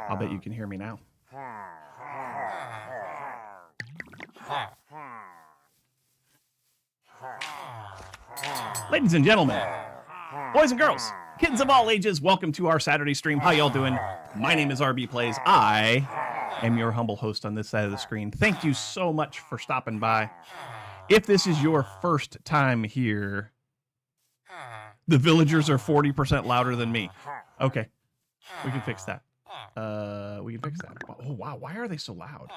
I'll bet you can hear me now. Ladies and gentlemen, boys and girls, kids of all ages, welcome to our Saturday stream. How y'all doing? My name is rbPlays. I am your humble host on this side of the screen. Thank you so much for stopping by. If this is your first time here, the villagers are 40% louder than me. Okay, we can fix that. We can fix that. Oh, wow. Why are they so loud?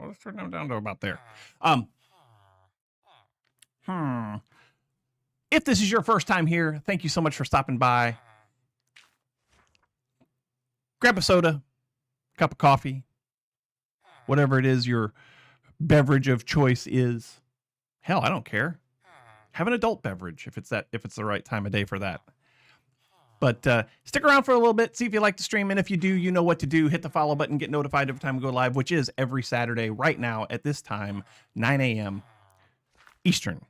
Let's turn them down to about there. If this is your first time here, thank you so much for stopping by. Grab a soda, cup of coffee, whatever it is your beverage of choice is. Hell, I don't care. Have an adult beverage if it's the right time of day for that. But stick around for a little bit, see if you like the stream, and if you do, you know what to do. Hit the follow button, get notified every time we go live, which is every Saturday right now at this time, 9 a.m. Eastern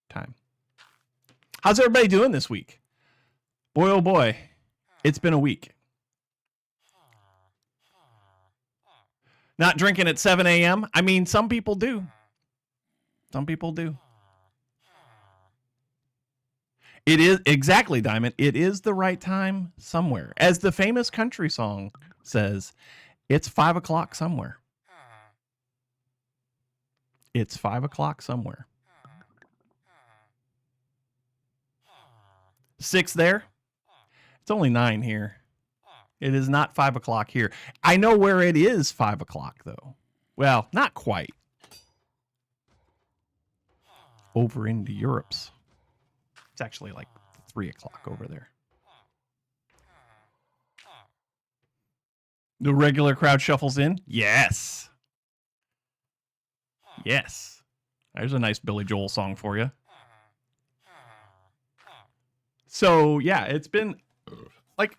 time. How's everybody doing this week? Boy, oh boy, it's been a week. Not drinking at 7 a.m.? I mean, some people do. Some people do. It is, exactly, Diamond. It is the right time somewhere. As the famous country song says, it's 5 o'clock somewhere. It's 5 o'clock somewhere. 6 there? It's only 9 here. It is not 5 o'clock here. I know where it is 5 o'clock, though. Well, not quite. Over into Europe's. It's actually like 3 o'clock over there. The regular crowd shuffles in? Yes. Yes. There's a nice Billy Joel song for you. So, yeah, it's been like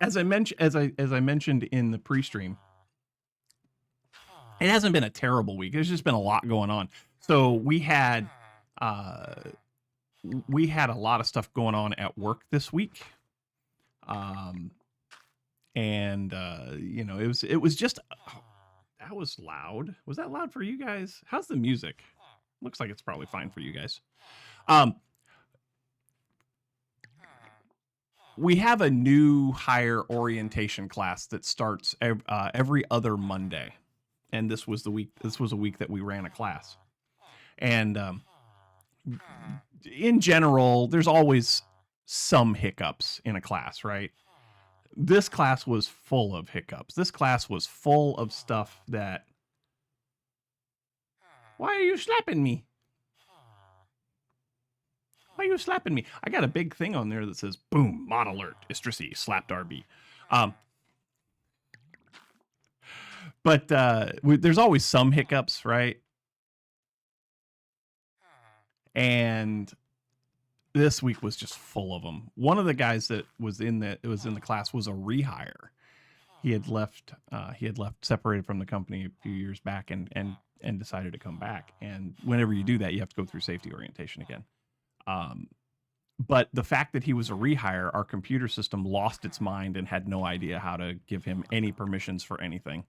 as I mentioned in the pre-stream, it hasn't been a terrible week. There's just been a lot going on. So, we had a lot of stuff going on at work this week. You know, it was just, that was loud. Was that loud for you guys? How's the music? Looks like it's probably fine for you guys. We have a new hire orientation class that starts every other Monday. And this was a week that we ran a class. And, in general, there's always some hiccups in a class, right? This class was full of hiccups. This class was full of stuff that... Why are you slapping me? Why are you slapping me? I got a big thing on there that says, boom, mod alert, Istrasi, slapped RB. But there's always some hiccups, right? And this week was just full of them. One of the guys that was in the class was a rehire. He had left separated from the company a few years back and decided to come back. And whenever you do that, you have to go through safety orientation again. But the fact that he was a rehire, our computer system lost its mind and had no idea how to give him any permissions for anything.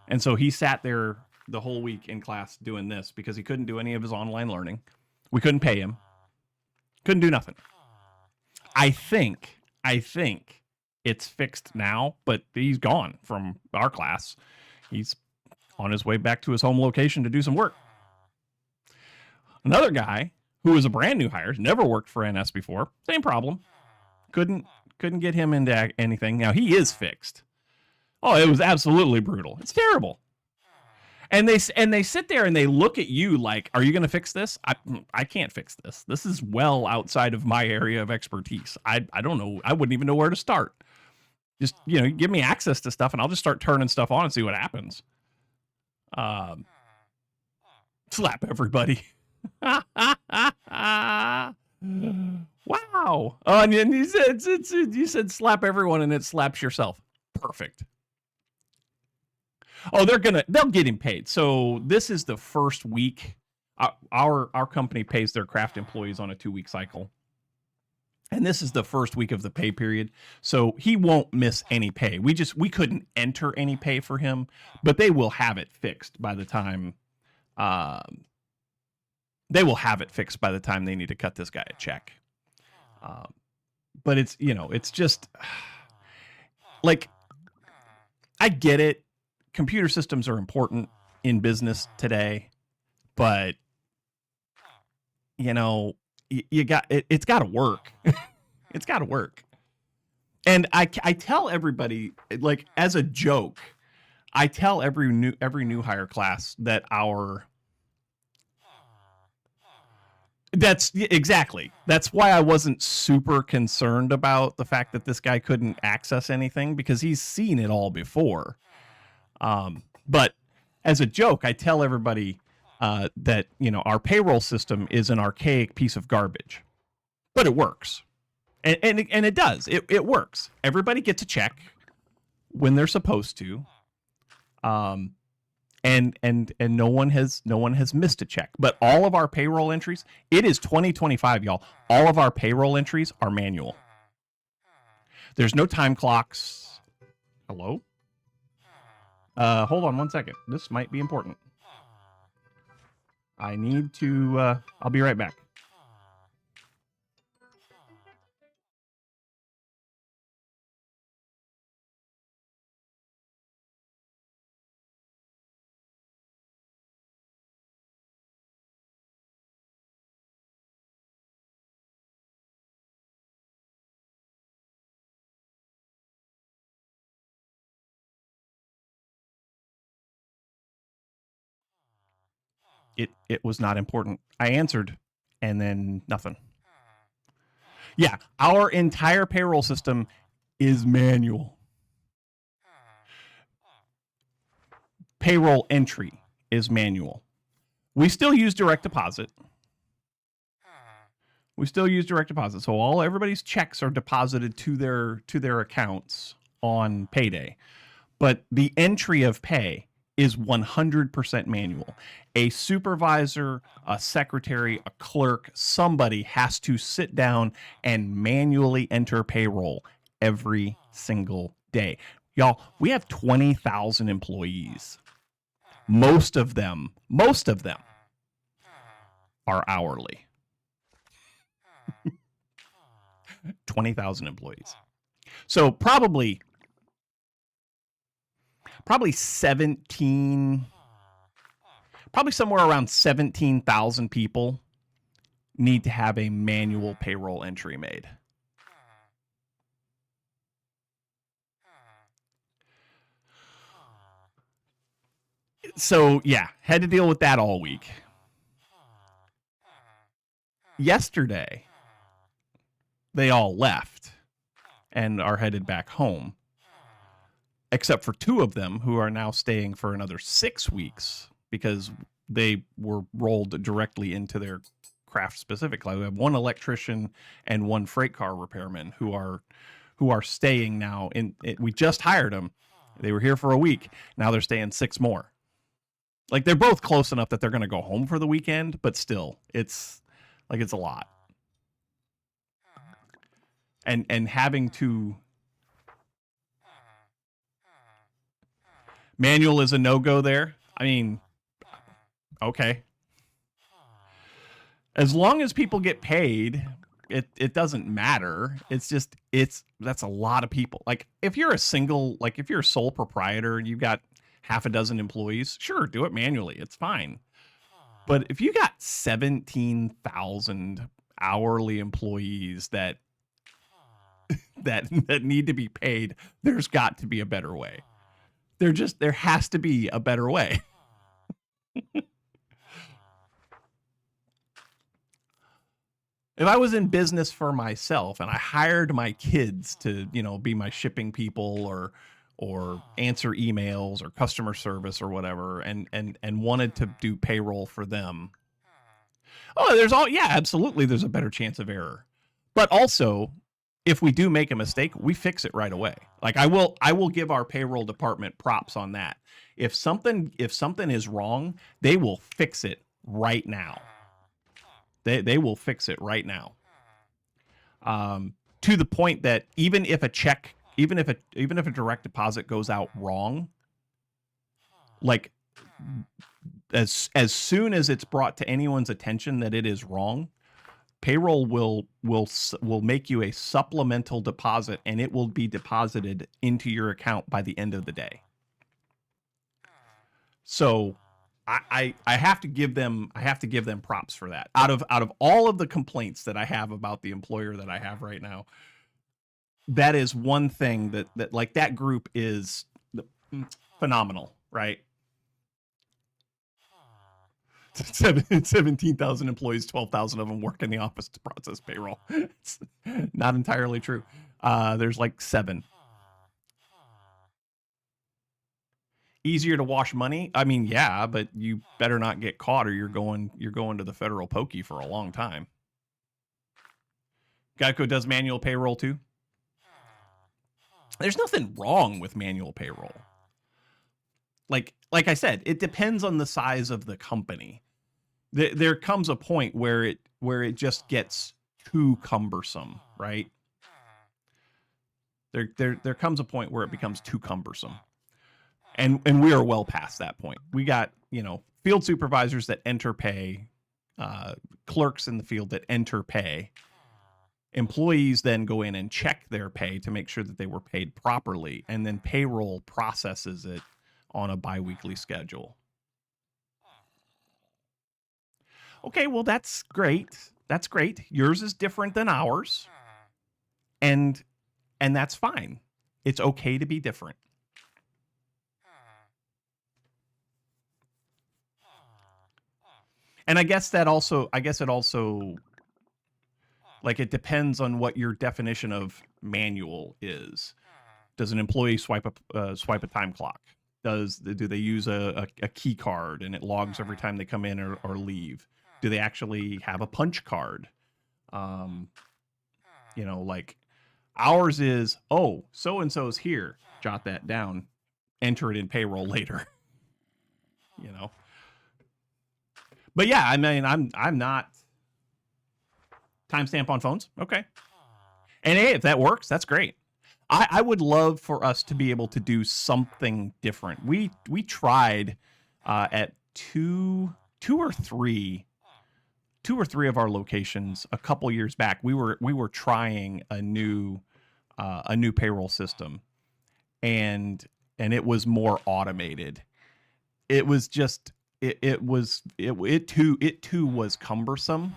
And so he sat there the whole week in class doing this because he couldn't do any of his online learning. We couldn't pay him. Couldn't do nothing. I think it's fixed now, but he's gone from our class. He's on his way back to his home location to do some work. Another guy who was a brand new hire, never worked for NS before, same problem. Couldn't get him into anything. Now he is fixed. Oh, it was absolutely brutal. It's terrible. And they sit there and they look at you like, are you going to fix this? I can't fix this. This is well outside of my area of expertise. I don't know. I wouldn't even know where to start. Just, give me access to stuff and I'll just start turning stuff on and see what happens. Slap everybody. Wow. Oh, and you said slap everyone and it slaps yourself. Perfect. Oh, they'll get him paid. So this is the first week. Our company pays their craft employees on a 2-week cycle. And this is the first week of the pay period. So he won't miss any pay. We couldn't enter any pay for him, but they will have it fixed by the time they need to cut this guy a check. But it's just like, I get it. Computer systems are important in business today, but it's got to work. It's got to work. And I tell everybody, like, as a joke, I tell every new hire class that that's why I wasn't super concerned about the fact that this guy couldn't access anything, because he's seen it all before. But as a joke, I tell everybody that our payroll system is an archaic piece of garbage, but it works, and it does. It works. Everybody gets a check when they're supposed to, and no one has missed a check. But all of our payroll entries, it is 2025, y'all. All of our payroll entries are manual. There's no time clocks. Hello? Hold on 1 second. This might be important. I need to, I'll be right back. It was not important. I answered, and then nothing. Yeah, our entire payroll system is manual. Payroll entry is manual. We still use direct deposit. So everybody's checks are deposited to their accounts on payday. But the entry of pay is 100% manual. A supervisor, a secretary, a clerk, somebody has to sit down and manually enter payroll every single day. Y'all, we have 20,000 employees. Most of them are hourly. 20,000 employees. So probably somewhere around 17,000 people need to have a manual payroll entry made. So yeah, had to deal with that all week. Yesterday, they all left and are headed back home, except for 2 of them who are now staying for another 6 weeks because they were rolled directly into their craft specific class. We have 1 electrician and 1 freight car repairman who are staying now. We just hired them. They were here for a week. Now they're staying 6 more. Like, they're both close enough that they're going to go home for the weekend, but still, it's a lot. And having to manual is a no-go there. I mean, okay. As long as people get paid, it doesn't matter. It's just that's a lot of people. Like, if you're a sole proprietor and you've got half a dozen employees, sure, do it manually. It's fine. But if you got 17,000 hourly employees that need to be paid, there's got to be a better way. There has to be a better way. If I was in business for myself and I hired my kids to, be my shipping people or answer emails or customer service or whatever, and wanted to do payroll for them. Oh, absolutely, there's a better chance of error. But also, if we do make a mistake, we fix it right away. Like I will give our payroll department props on that. If something is wrong, they will fix it right now. They will fix it right now. To the point that even if a direct deposit goes out wrong, like as soon as it's brought to anyone's attention that it is wrong, payroll will make you a supplemental deposit, and it will be deposited into your account by the end of the day. So I have to give them props for that. Out of all of the complaints that I have about the employer that I have right now, that is one thing that like that group is phenomenal, right? 17,000 employees, 12,000 of them work in the office to process payroll. It's not entirely true. There's like 7. Easier to wash money? I mean, yeah, but you better not get caught or you're going to the federal pokey for a long time. Geico does manual payroll too. There's nothing wrong with manual payroll. Like I said, it depends on the size of the company. There comes a point where it just gets too cumbersome, right? There comes a point where it becomes too cumbersome. And we are well past that point. We got, field supervisors that enter pay, clerks in the field that enter pay. Employees then go in and check their pay to make sure that they were paid properly, and then payroll processes it on a biweekly schedule. Okay, well, that's great. That's great. Yours is different than ours. And that's fine. It's okay to be different. And I guess it also like it depends on what your definition of manual is. Does an employee swipe a time clock? Do they use a key card and it logs every time they come in or leave? Do they actually have a punch card? Like ours is, so and so's here. Jot that down. Enter it in payroll later. But yeah, I mean, I'm not timestamp on phones. Okay. And hey, if that works, that's great. I would love for us to be able to do something different. We tried at two or three of our locations a couple years back. We were trying a new payroll system, and it was more automated. It was just it too was cumbersome.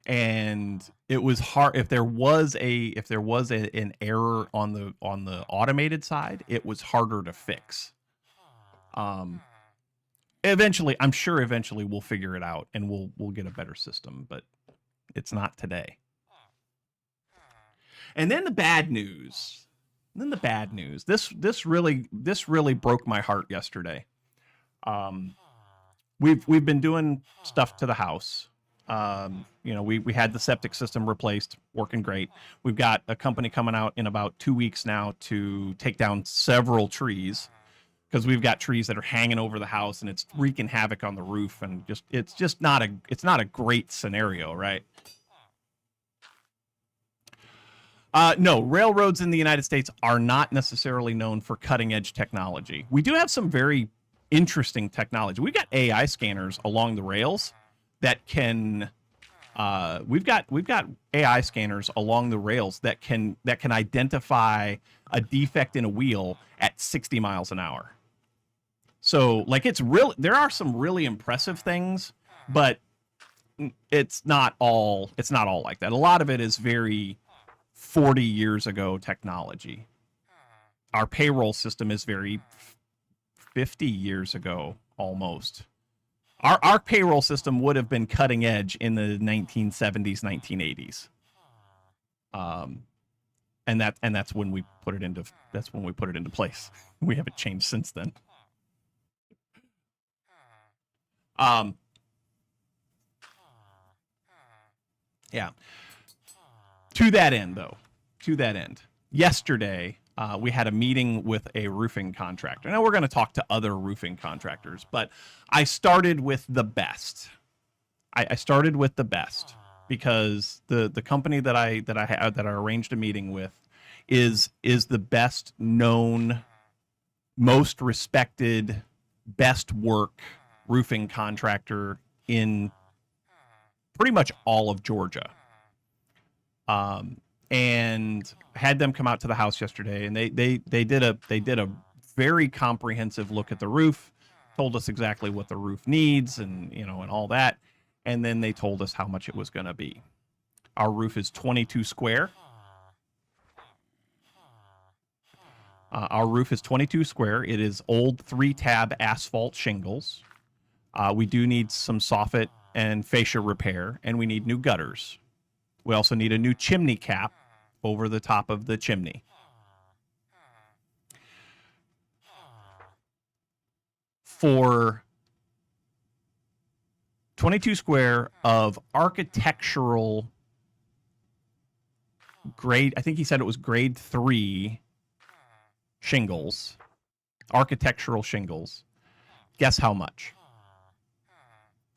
And it was hard if there was an error on the automated side, it was harder to fix. Eventually we'll figure it out and we'll get a better system, but it's not today. And then the bad news. This really broke my heart yesterday. We've been doing stuff to the house. We had the septic system replaced, working great. We've got a company coming out in about 2 weeks now to take down several trees, because we've got trees that are hanging over the house and it's wreaking havoc on the roof, and it's not a great scenario, right? No, railroads in the United States are not necessarily known for cutting edge technology. We do have some very interesting technology. We've got AI scanners along the rails that can we've got AI scanners along the rails that can identify a defect in a wheel at 60 miles an hour. So like there are some really impressive things, but it's not all like that. A lot of it is very 40 years ago technology. Our payroll system is very 50 years ago almost. Our payroll system would have been cutting edge in the 1970s, 1980s. And that's when we put it into place. We haven't changed since then. Yeah. To that end, yesterday we had a meeting with a roofing contractor. Now we're going to talk to other roofing contractors, but I started with the best. I started with the best because the company that I arranged a meeting with is the best known, most respected, best work roofing contractor in pretty much all of Georgia. And had them come out to the house yesterday, and they did a very comprehensive look at the roof, told us exactly what the roof needs, and and all that, and then they told us how much it was going to be. Our roof is 22 square. Our roof is 22 square. It is old 3-tab asphalt shingles. We do need some soffit and fascia repair, and we need new gutters. We also need a new chimney cap over the top of the chimney. For 22 square of architectural grade, I think he said it was grade 3 shingles, architectural shingles. Guess how much?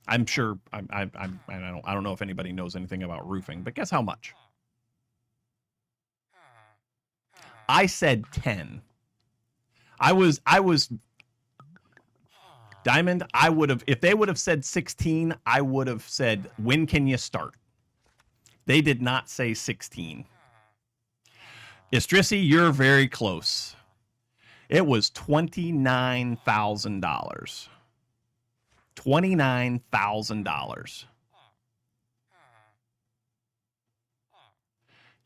I'm sure I don't know if anybody knows anything about roofing, but guess how much? I said 10. I was Diamond, I would have, if they would have said 16, I would have said, when can you start? They did not say 16. Istrisi, you're very close. It was $29,000. $29,000.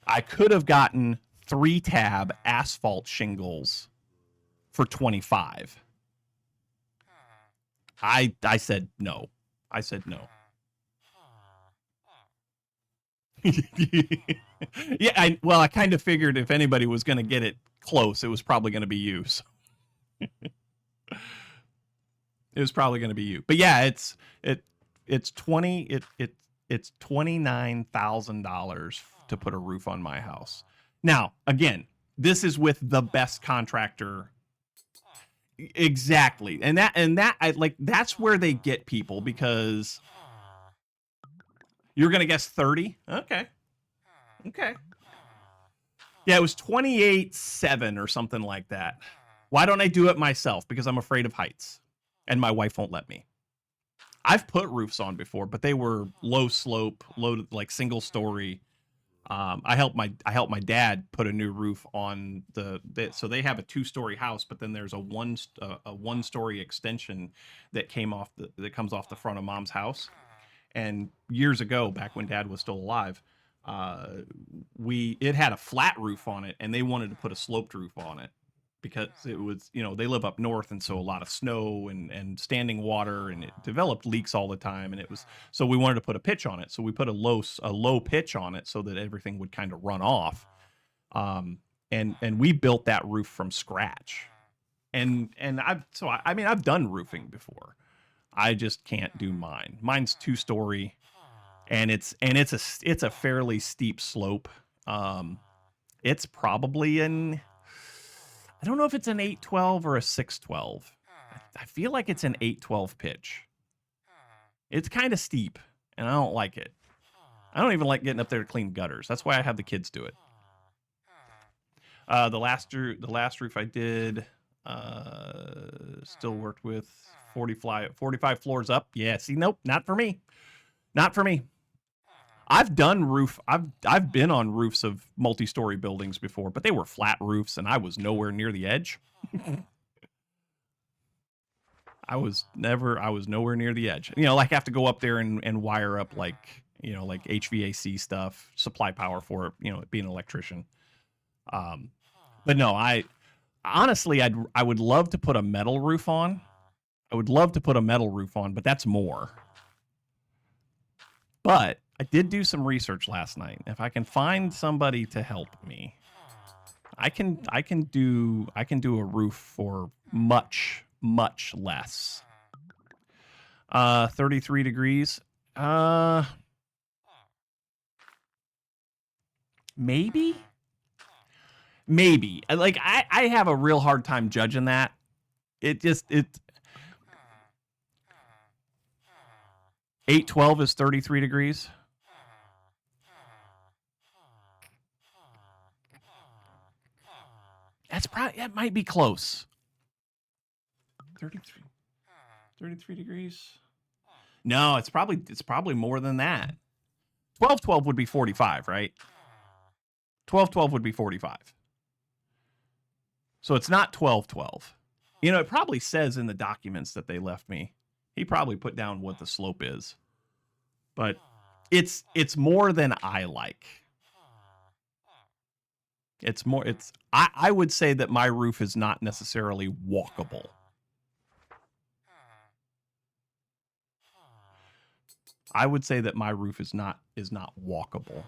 I could have gotten 3-tab asphalt shingles for 25. I said no. I said no. Yeah, I kind of figured if anybody was going to get it close, it was probably going to be you. So. It was probably going to be you. But yeah, it's $29,000 to put a roof on my house. Now, again, this is with the best contractor. Exactly. And that's where they get people, because you're going to guess 30. Okay. Yeah, it was 28.7 or something like that. Why don't I do it myself? Because I'm afraid of heights, and my wife won't let me. I've put roofs on before, but they were low slope, like single story. I helped my dad put a new roof on so they have a 2-story house, but then there's a 1-story extension that comes off the front of Mom's house. And years ago, back when Dad was still alive, it had a flat roof on it, and they wanted to put a sloped roof on it because it was, they live up north, and so a lot of snow and standing water, and it developed leaks all the time, and so we wanted to put a pitch on it. So we put a low pitch on it so that everything would kind of run off. And we built that roof from scratch. And I've done roofing before. I just can't do mine. Mine's 2-story, and it's a fairly steep slope. It's probably I don't know if it's an 812 or a 612. I feel like it's an 812 pitch. It's kind of steep, and I don't like it. I don't even like getting up there to clean gutters. That's why I have the kids do it. The last roof I did, still worked with 45 floors up. Yeah, see, nope, not for me. Not for me. I've been on roofs of multi-story buildings before, but they were flat roofs, and I was nowhere near the edge. I was nowhere near the edge. Like I have to go up there and wire up like HVAC stuff, supply power for it, being an electrician. But no, I would love to put a metal roof on. I would love to put a metal roof on, but that's more. But I did do some research last night. If I can find somebody to help me, I can do a roof for much less. 33 degrees. Maybe. Like I have a real hard time judging that. It 812 is 33 degrees. That might be close. 33 degrees. No, it's probably more than that. 1212 would be 45, right? 1212 would be 45. So it's not 1212. You know, it probably says in the documents that they left me. He probably put down what the slope is. But it's more than I like. I would say that my roof is not necessarily walkable. I would say that my roof is not walkable.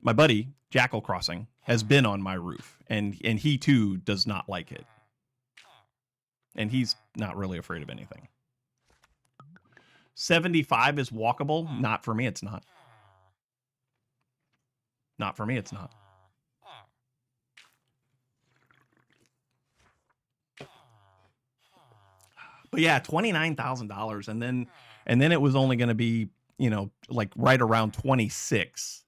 My buddy Jackal Crossing has been on my roof, and he too does not like it. And he's not really afraid of anything. 75 is walkable. Not for me, it's not. Not for me, it's not. But yeah, $29,000, and then it was only going to be, you know, like right around 26.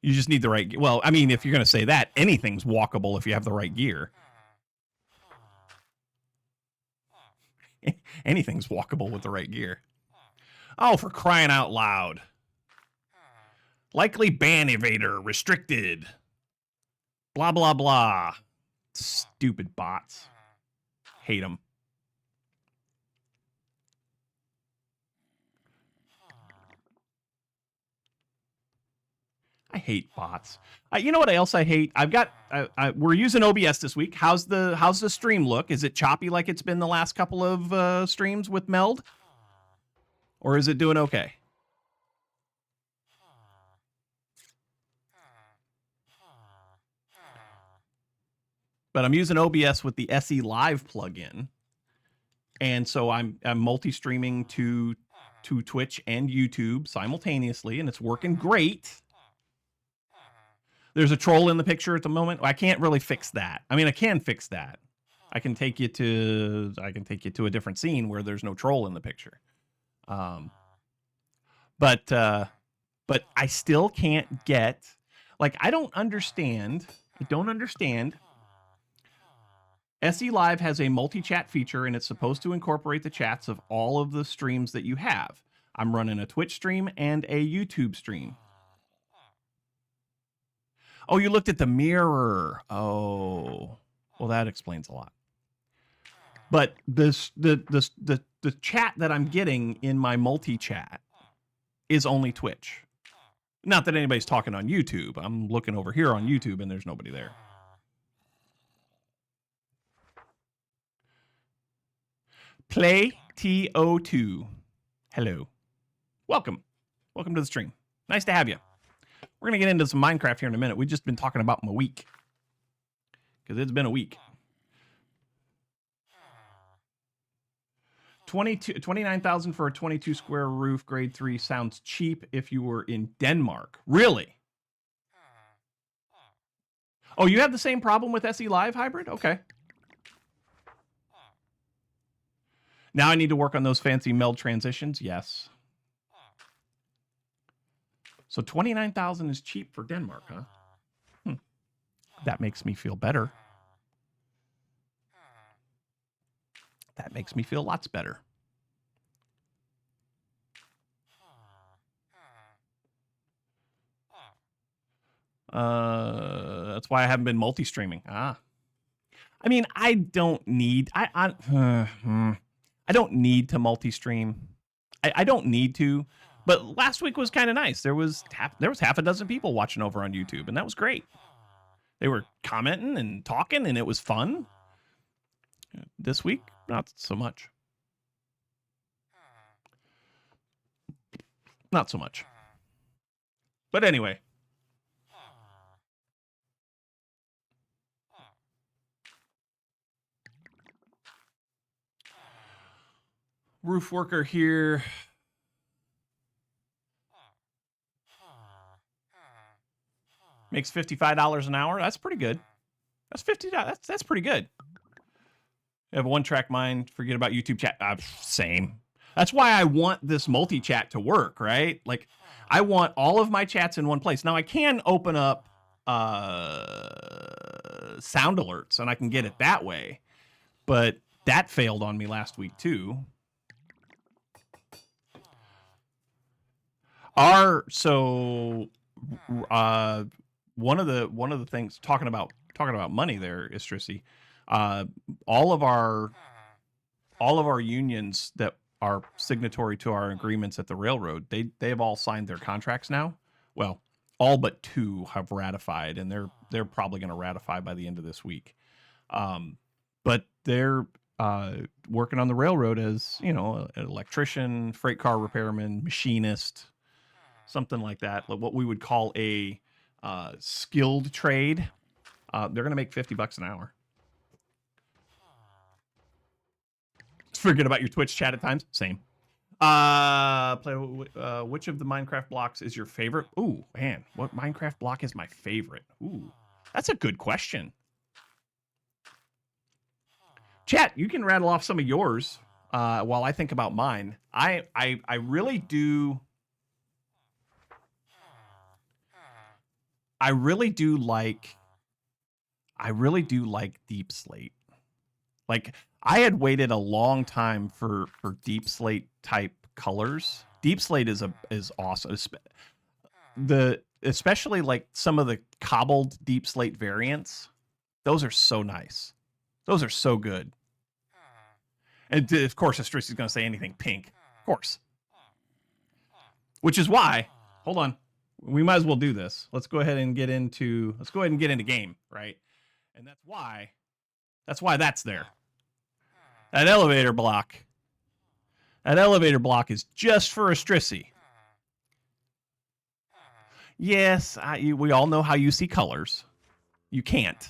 You just need the right. Well, I mean, if you're going to say that, anything's walkable if you have the right gear. Anything's walkable with the right gear. Oh, for crying out loud. Likely ban evader restricted. Blah, blah, blah. Stupid bots. Hate them. I hate bots. You know what else I hate? We're using OBS this week. How's the stream look? Is it choppy like it's been the last couple of streams with Meld? Or is it doing okay? But I'm using OBS with the SE Live plugin. And so I'm multi-streaming to Twitch and YouTube simultaneously, and it's working great. There's a troll in the picture at the moment. I can't really fix that. I mean, I can fix that. I can take you to a different scene where there's no troll in the picture. But I still can't get, like, I don't understand. SE Live has a multi-chat feature, and it's supposed to incorporate the chats of all of the streams that you have. I'm running a Twitch stream and a YouTube stream. Oh, you looked at the mirror. Oh, well, that explains a lot. But the chat that I'm getting in my multi-chat is only Twitch. Not that anybody's talking on YouTube. I'm looking over here on YouTube, and there's nobody there. Play TO2. Hello. Welcome to the stream. Nice to have you. We're going to get into some Minecraft here in a minute. We've just been talking about my week. Because it's been a week. 29,000 for a 22 square roof, grade 3 sounds cheap if you were in Denmark. Really? Oh, you have the same problem with SE Live Hybrid? Okay. Now I need to work on those fancy meld transitions. Yes. So 29,000 is cheap for Denmark, huh? That makes me feel better. That makes me feel lots better. That's why I haven't been multi-streaming. I mean, I don't need to multi-stream. I don't need to. But last week was kind of nice. There was half a dozen people watching over on YouTube, and that was great. They were commenting and talking, and it was fun. This week, not so much. Not so much. But anyway. Roof worker here. Makes $55 an hour. That's pretty good. That's $50. That's pretty good. You have a one-track mind. Forget about YouTube chat. Same. That's why I want this multi-chat to work, right? Like, I want all of my chats in one place. Now, I can open up sound alerts, and I can get it that way. But that failed on me last week, too. One of the things talking about money there, Istrisi, all of our unions that are signatory to our agreements at the railroad, they have all signed their contracts now. Well, all but 2 have ratified, and they're probably going to ratify by the end of this week. But they're working on the railroad as, you know, an electrician, freight car repairman, machinist, something like that. What we would call a skilled trade. They're going to make $50 an hour. Forget about your Twitch chat at times. Same. Which of the Minecraft blocks is your favorite? Ooh, man, what Minecraft block is my favorite? Ooh, that's a good question. Chat, you can rattle off some of yours while I think about mine. I really do. I really do like Deep Slate. Like, I had waited a long time for Deep Slate type colors. Deep Slate is awesome. Especially like some of the cobbled Deep Slate variants. Those are so nice. Those are so good. And of course, Astrisi's going to say anything pink. Of course. Which is why, hold on. We might as well do this. Let's go ahead and get into game, right? And that's why that's there. That elevator block is just for Astrisi. Yes, we all know how you see colors. You can't.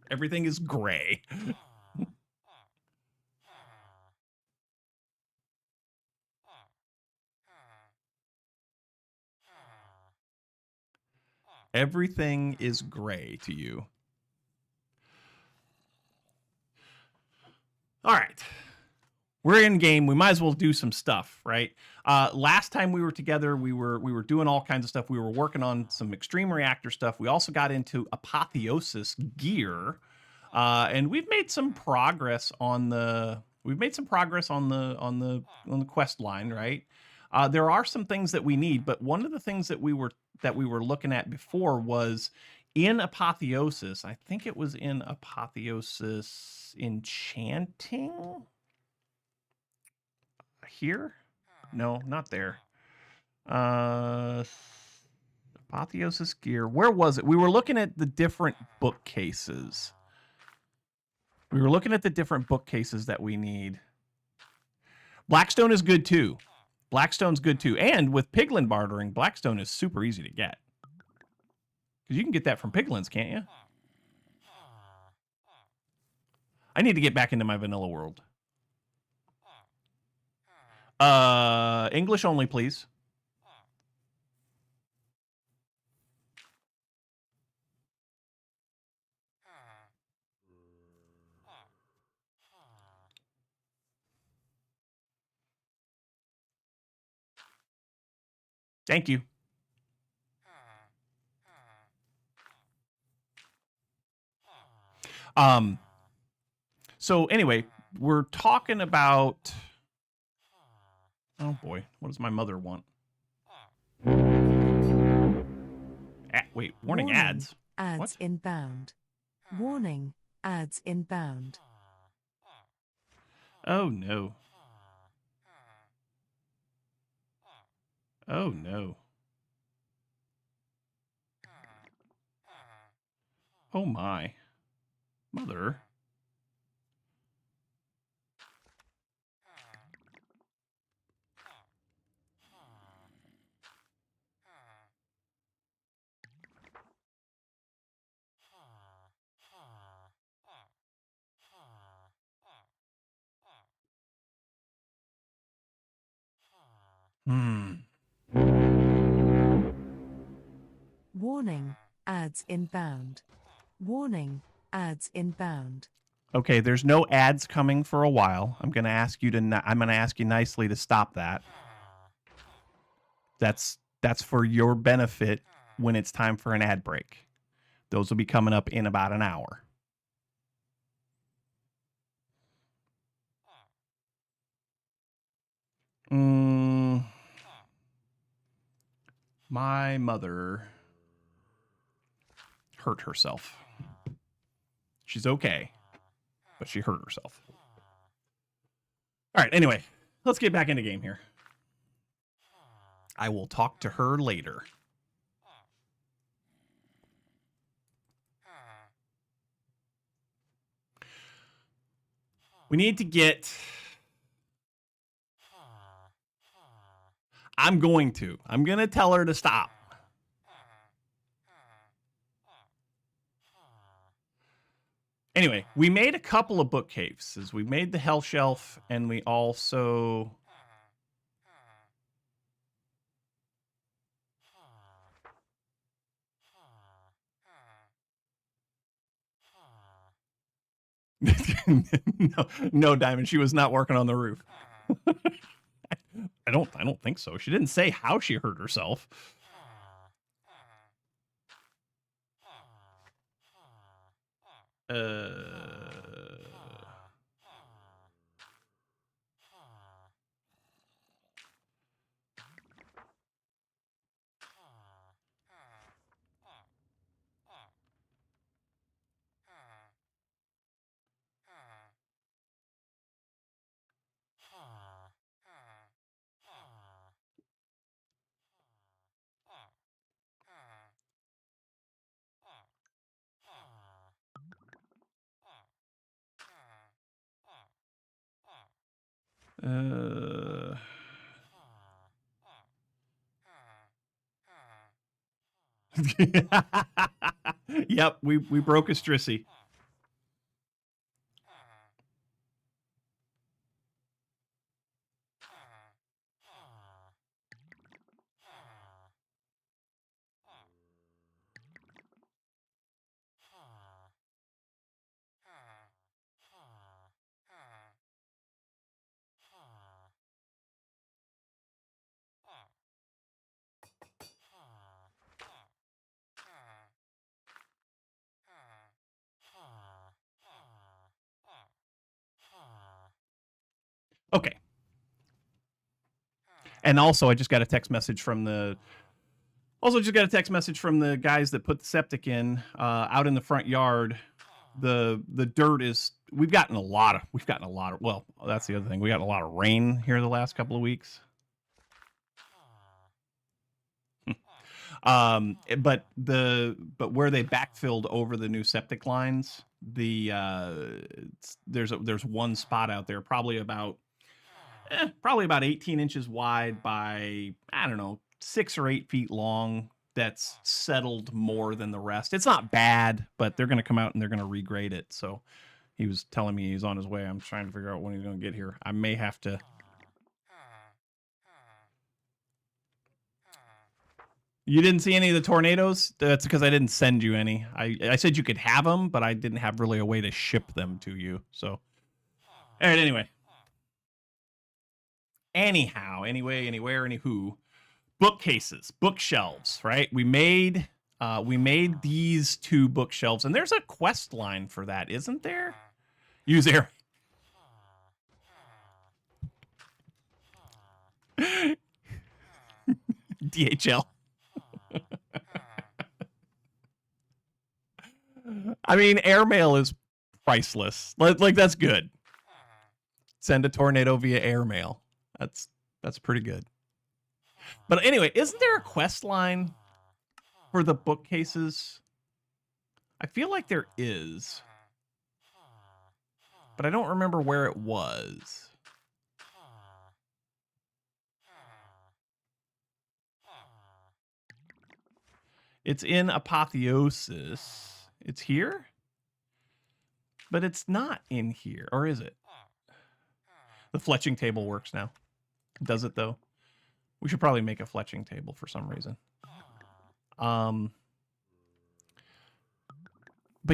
Everything is gray. Everything is gray to you. All right. We're in game. We might as well do some stuff, right? Last time we were together, we were doing all kinds of stuff. We were working on some extreme reactor stuff. We also got into Apotheosis gear, and we've made some progress on the quest line, right? There are some things that we need, but one of the things that we were looking at before was in Apotheosis. I think it was in Apotheosis enchanting. Here? No, not there. Apotheosis gear. Where was it? We were looking at the different bookcases. That we need. Blackstone is good too. Blackstone's good too. And with piglin bartering, Blackstone is super easy to get. Because you can get that from piglins, can't you? I need to get back into my vanilla world. English only, please. Thank you. So anyway, we're talking about. Oh boy, what does my mother want? Wait, warning ads. Ads what? Inbound. Warning, ads inbound. Oh no. Oh no. Oh my. Mother. Warning, ads inbound. Warning, ads inbound. Okay, there's no ads coming for a while. I'm going to ask you nicely to stop that. That's for your benefit when it's time for an ad break. Those will be coming up in about an hour. My mother hurt herself. She's okay, but she hurt herself. All right, anyway, let's get back into game here. I will talk to her later. We need to get... I'm going to tell her to stop. Anyway, we made a couple of bookcases. We made the Hell Shelf, and we also... no, Diamond. She was not working on the roof. I don't think so. She didn't say how she hurt herself. Yep, we broke a strissy. Okay. And also, I just got a text message from the... Also, just got a text message from the guys that put the septic in out in the front yard. The dirt is... We've gotten a lot of... Well, that's the other thing. We got a lot of rain here the last couple of weeks. But where they backfilled over the new septic lines, there's one spot out there, probably about 18 inches wide by, I don't know, 6 or 8 feet long, that's settled more than the rest. It's not bad, but they're going to come out and they're going to regrade it. So he was telling me he's on his way. I'm trying to figure out when he's going to get here. I may have to... You didn't see any of the tornadoes? That's because I didn't send you any. I said you could have them, but I didn't have really a way to ship them to you. So, all right, anyway. Anyhow, anyway, anywhere, anywho. Bookcases, bookshelves, right? We made these 2 bookshelves, and there's a quest line for that, isn't there? Use air. DHL. I mean, airmail is priceless. Like that's good. Send a tornado via airmail. That's pretty good. But anyway, isn't there a quest line for the bookcases? I feel like there is, but I don't remember where it was. It's in Apotheosis. It's here? But it's not in here, or is it? The fletching table works now. Does it, though? We should probably make a fletching table for some reason. But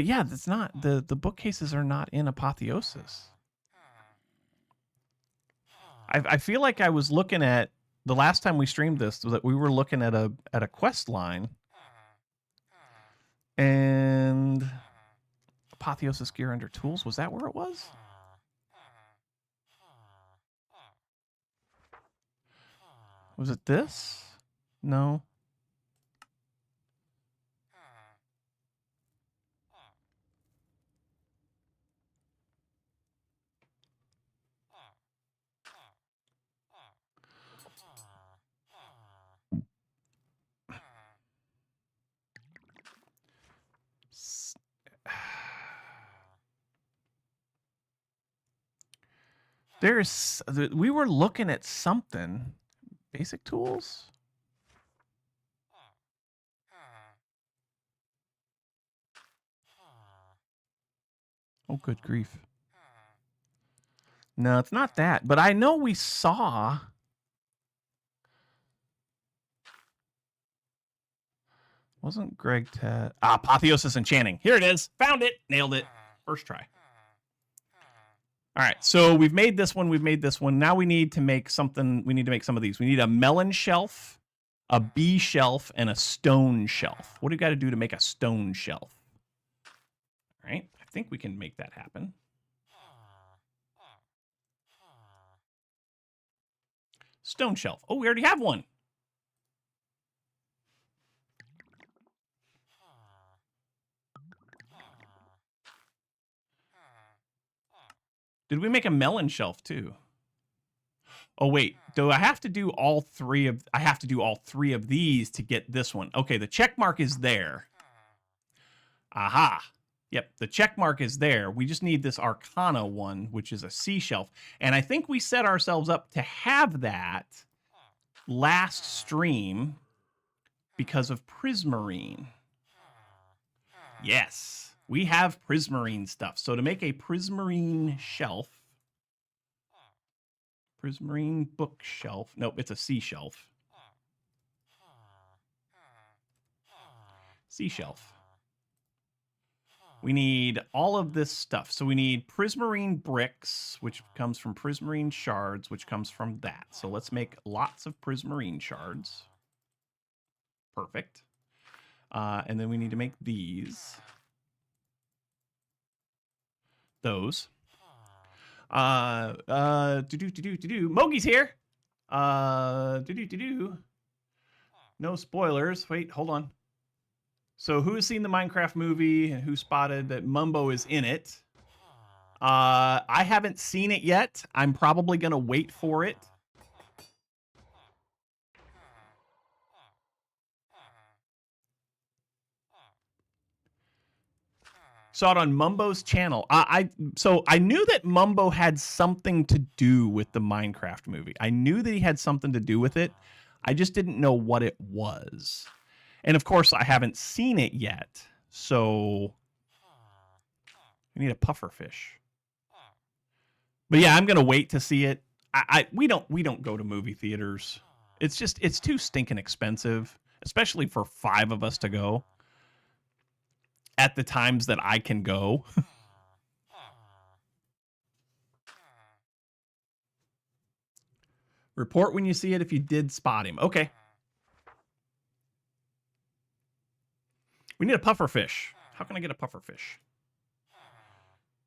yeah, that's not... The bookcases are not in Apotheosis. I feel like I was looking at... The last time we streamed this, that we were looking at a quest line. And... Apotheosis gear under tools. Was that where it was? Was it this? No. We were looking at something. Basic tools? Oh, good grief. No, it's not that. But I know we saw... Wasn't Greg Ted... Apotheosis Enchanting. Here it is. Found it. Nailed it. First try. All right, so we've made this one. We've made this one. Now we need to make something. We need to make some of these. We need a melon shelf, a bee shelf, and a stone shelf. What do you got to do to make a stone shelf? All right, I think we can make that happen. Stone shelf. Oh, we already have one. Did we make a melon shelf too? Oh wait, do I have to do all three of? I have to do all three of these to get this one. Okay, the check mark is there. Aha. Yep, the check mark is there. We just need this Arcana one, which is a sea shelf. And I think we set ourselves up to have that last stream because of Prismarine. Yes, we have Prismarine stuff. So to make a Prismarine shelf, Prismarine bookshelf. Nope, it's a sea shelf. Sea shelf. We need all of this stuff. So we need Prismarine bricks, which comes from Prismarine shards, which comes from that. So let's make lots of Prismarine shards. Perfect. And then we need to make these. Those. Mogi's here. No spoilers. Wait, hold on. So who has seen the Minecraft movie and who spotted that Mumbo is in it? I haven't seen it yet. I'm probably going to wait for it. Saw it on Mumbo's channel. So I knew that Mumbo had something to do with the Minecraft movie. I knew that he had something to do with it. I just didn't know what it was. And of course, I haven't seen it yet. So we need a pufferfish. But yeah, I'm gonna wait to see it. We don't go to movie theaters. It's too stinking expensive, especially for 5 of us to go. At the times that I can go. Report when you see it if you did spot him. Okay. We need a pufferfish. How can I get a pufferfish?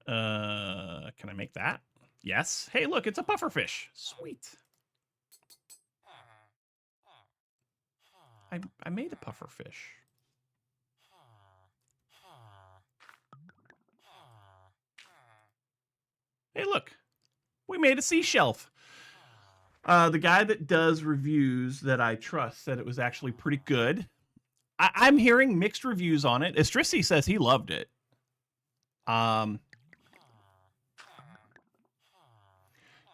Can I make that? Yes. Hey, look, it's a pufferfish. Sweet. I made a pufferfish. Hey, look. We made a sea shelf. The guy that does reviews that I trust said it was actually pretty good. I'm hearing mixed reviews on it. Estrisi says he loved it.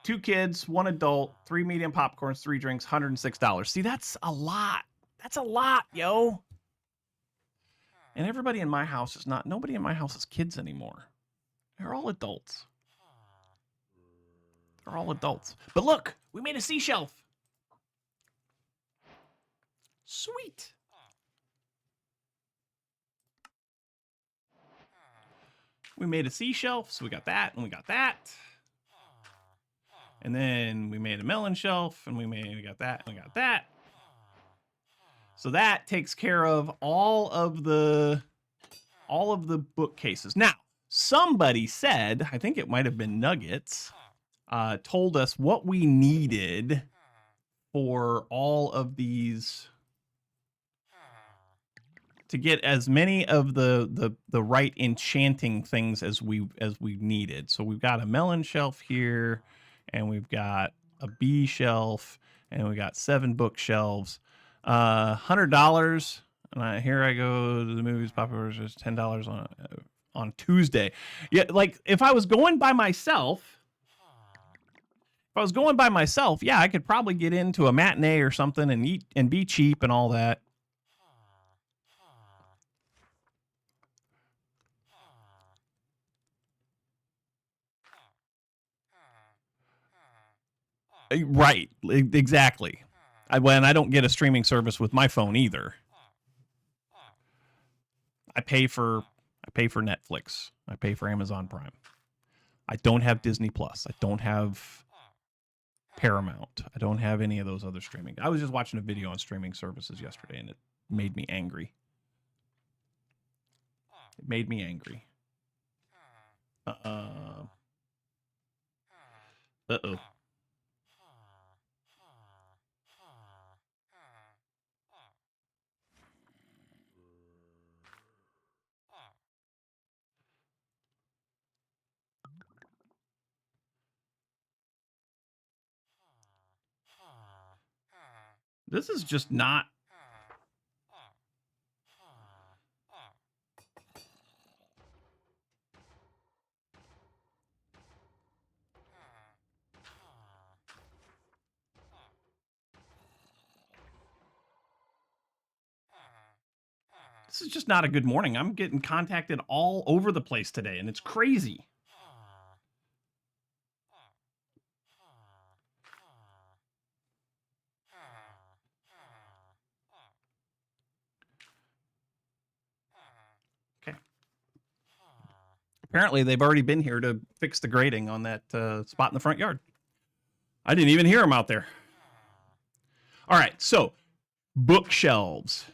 2 kids, 1 adult, 3 medium popcorns, 3 drinks, $106. See, that's a lot. That's a lot, yo. And everybody in my house is not, nobody in my house is kids anymore. They're all adults. They're all adults. But look, we made a sea shelf. Sweet. We made a sea shelf, so we got that, and we got that. And then we made a melon shelf, and we got that, and we got that. So that takes care of all of the bookcases. Now, somebody said, I think it might have been Nuggets, told us what we needed for all of these to get as many of the right enchanting things as we needed. So we've got a melon shelf here, and we've got a bee shelf, and we got 7 bookshelves. $100. And here I go to the movies. Popular is $10 on Tuesday. Yeah, like if I was going by myself, yeah, I could probably get into a matinee or something and eat and be cheap and all that. Right, exactly. When I don't get a streaming service with my phone either. I pay for Netflix. I pay for Amazon Prime. I don't have Disney Plus. I don't have Paramount. I don't have any of those other streaming. I was just watching a video on streaming services yesterday, and it made me angry. It made me angry. Uh-oh. This is just not. This is just not a good morning. I'm getting contacted all over the place today, and it's crazy. Okay. Apparently, they've already been here to fix the grading on that spot in the front yard. I didn't even hear them out there. All right, so bookshelves.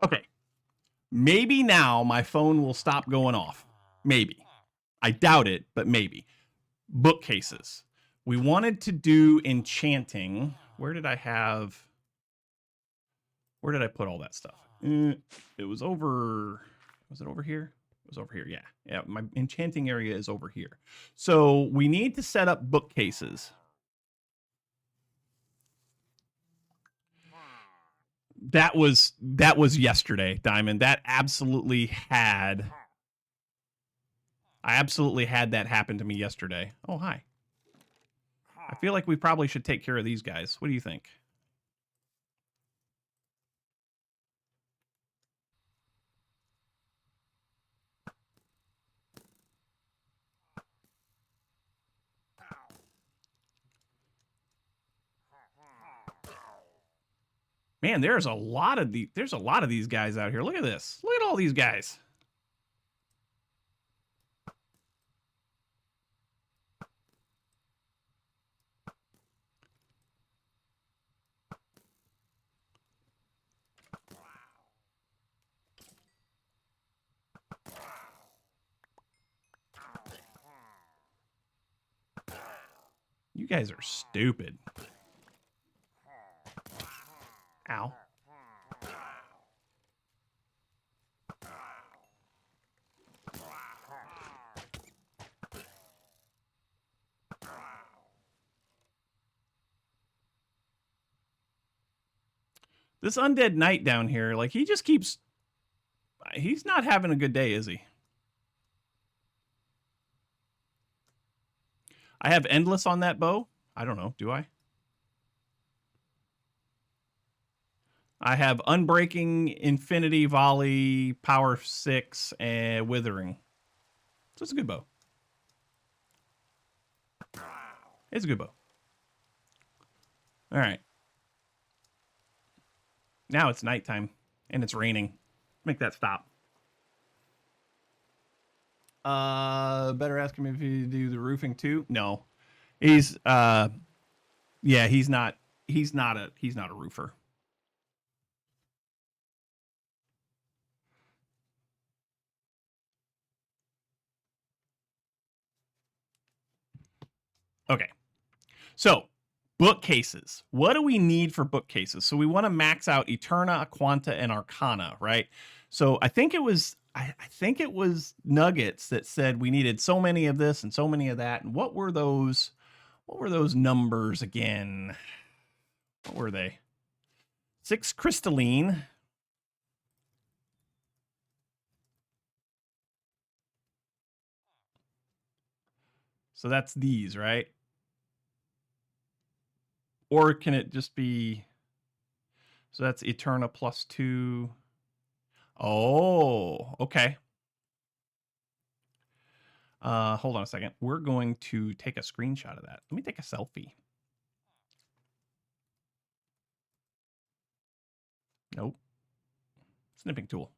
Okay. Maybe now my phone will stop going off. Maybe. I doubt it, but maybe. Bookcases. We wanted to do enchanting. Where did I put all that stuff? It was over. Was it over here? It was over here. Yeah. Yeah. My enchanting area is over here. So we need to set up bookcases. That was yesterday, Diamond. I absolutely had that happen to me yesterday. Oh, hi. I feel like we probably should take care of these guys. What do you think? Man, there's a lot of these guys out here. Look at this. Look at all these guys. You guys are stupid. Ow. This undead knight down here, like, he just keeps... He's not having a good day, is he? I have endless on that bow. I don't know. Do I? I have unbreaking, infinity, volley, power 6, and withering. So it's a good bow. It's a good bow. All right. Now it's nighttime and it's raining. Make that stop. Better ask him if you do the roofing too. No, he's yeah, he's not a roofer. Okay, so bookcases. What do we need for bookcases? So we want to max out Eterna, Aquanta, and Arcana, right? So I think it was Nuggets that said we needed so many of this and so many of that. And what were those numbers again? What were they? 6 crystalline. So that's these, right? Or can it just be... So that's Eterna plus 2. Oh, okay. Hold on a second. We're going to take a screenshot of that. Let me take a selfie. Nope. Snipping tool.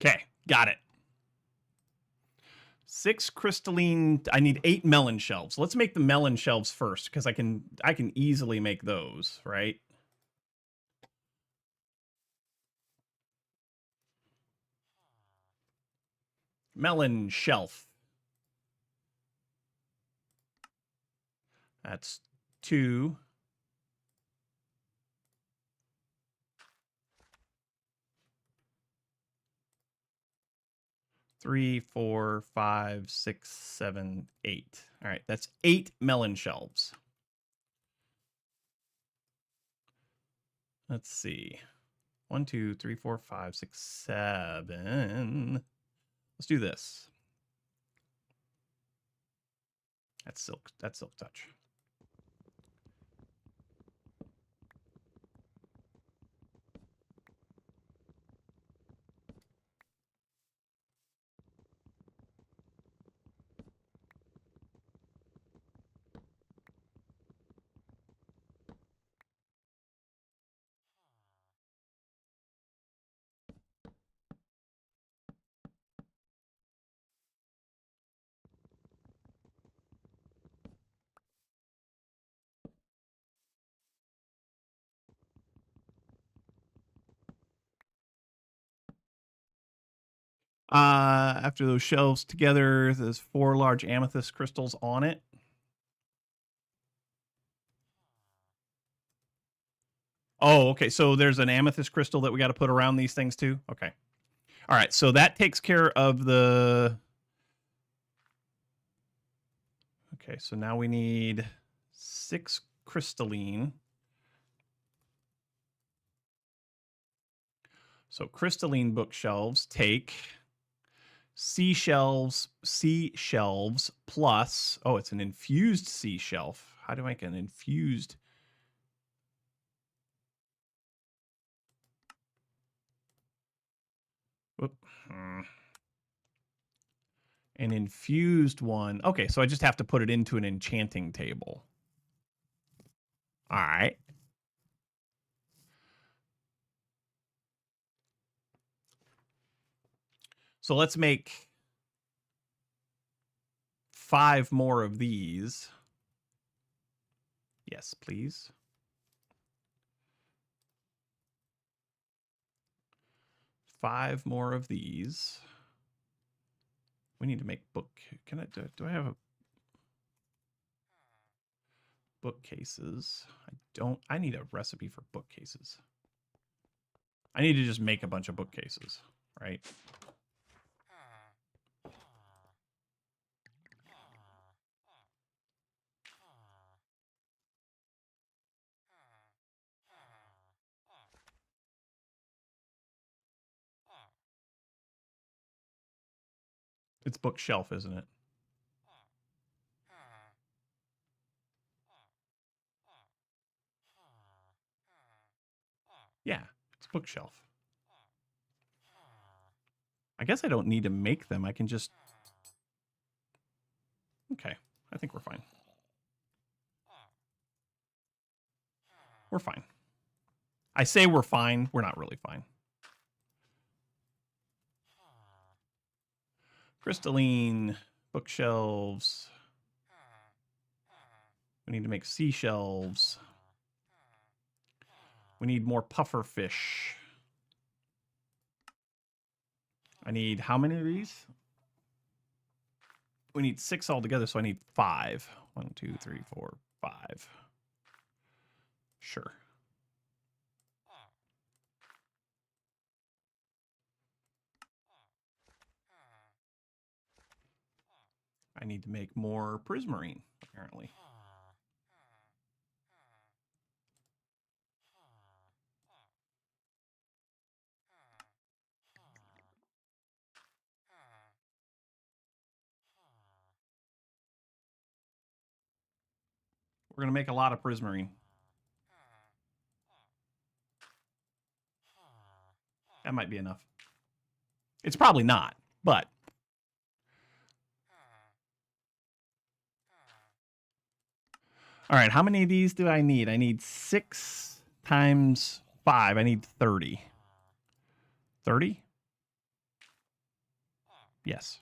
Okay, got it. 6 crystalline. I need 8 melon shelves. Let's make the melon shelves first because I can easily make those, right? Melon shelf. That's 2. 3, 4, 5, 6, 7, 8. All right, that's 8 melon shelves. Let's see. 1, 2, 3, 4, 5, 6, 7. Let's do this. That's silk. That's silk touch. After those shelves together, there's 4 large amethyst crystals on it. Oh, okay. So there's an amethyst crystal that we got to put around these things too. Okay. All right. So that takes care of the. Okay. So now we need 6 crystalline. So crystalline bookshelves take sea shelves plus, oh, it's an infused sea shelf. How do I make an infused? Whoop. An infused one. Okay, so I just have to put it into an enchanting table. All right. So let's make 5 more of these. Yes, please. 5 more of these. We need to make book. Can I do I have a bookcases? I don't. I need a recipe for bookcases. I need to just make a bunch of bookcases, right? It's bookshelf, isn't it? Yeah, it's bookshelf. I guess I don't need to make them. I can just... Okay, I think we're fine. We're fine. I say we're fine. We're not really fine. Crystalline bookshelves. We need to make seashelves. We need more puffer fish. I need how many of these? We need 6 altogether, so I need 5. 1, 2, 3, 4, 5. Sure. I need to make more prismarine, apparently. We're going to make a lot of prismarine. That might be enough. It's probably not, but... All right, how many of these do I need? I need 6 times 5. I need 30. 30? Yes.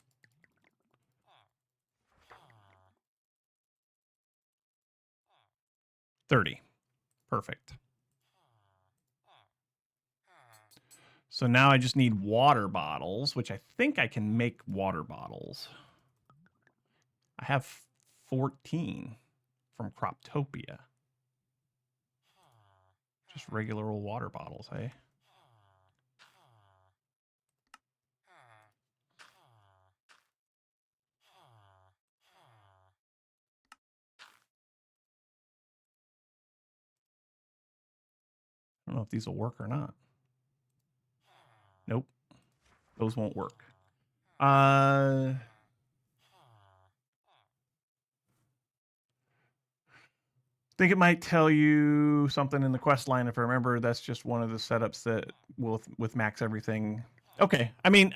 30. Perfect. So now I just need water bottles, which I think I can make water bottles. I have 14 from Croptopia. Just regular old water bottles, hey? I don't know if these will work or not. Nope. Those won't work. I think it might tell you something in the quest line. If I remember, that's just one of the setups that will with max everything. Okay. I mean,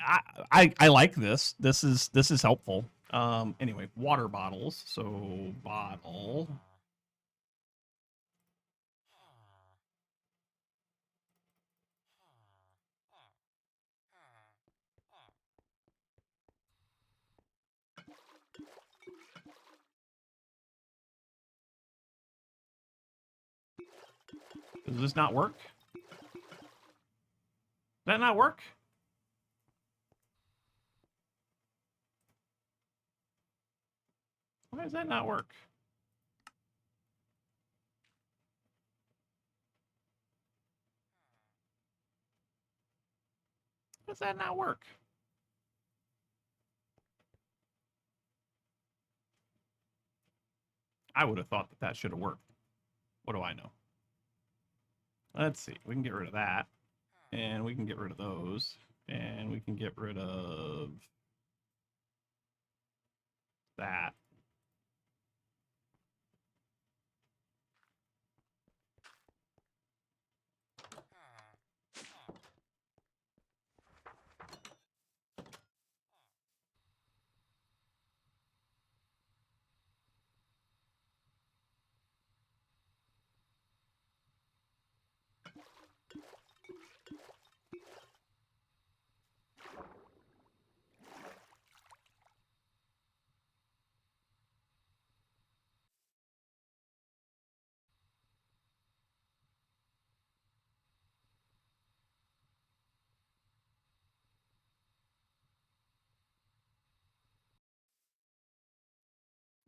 I like this. This is helpful. Anyway, water bottles. So bottle. Does this not work? Does that not work? Why does that not work? Why does that not work? I would have thought that that should have worked. What do I know? Let's see. We can get rid of that. And we can get rid of those. And we can get rid of that.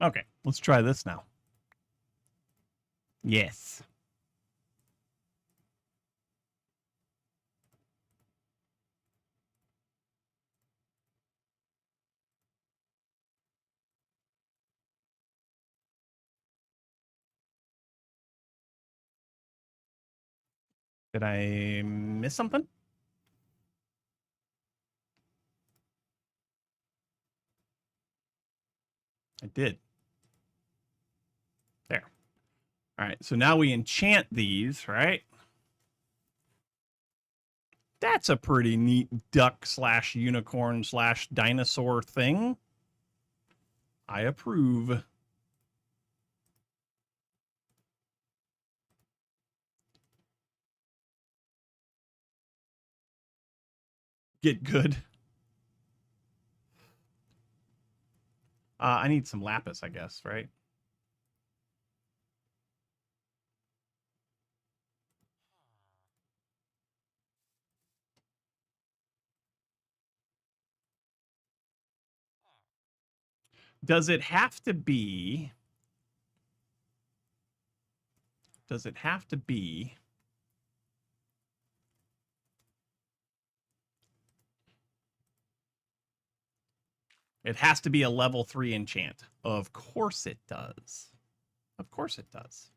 Okay, let's try this now. Yes. Did I miss something? I did. There. All right, so now we enchant these, right? That's a pretty neat duck slash unicorn slash dinosaur thing. I approve. Get good. I need some lapis, I guess, right? Does it have to be? Does it have to be? It has to be a level 3 enchant. Of course it does. Of course it does.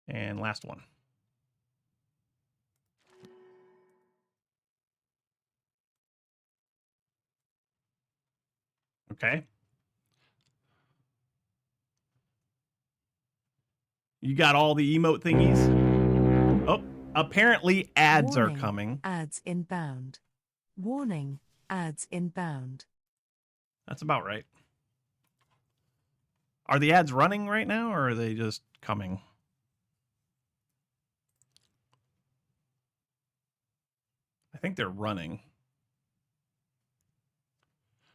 And last one. Okay. You got all the emote thingies? Oh, apparently ads Warning, are coming. Ads inbound. Warning, ads inbound. That's about right. Are the ads running right now, or are they just coming? I think they're running.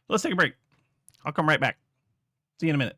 Let's take a break. I'll come right back. See you in a minute.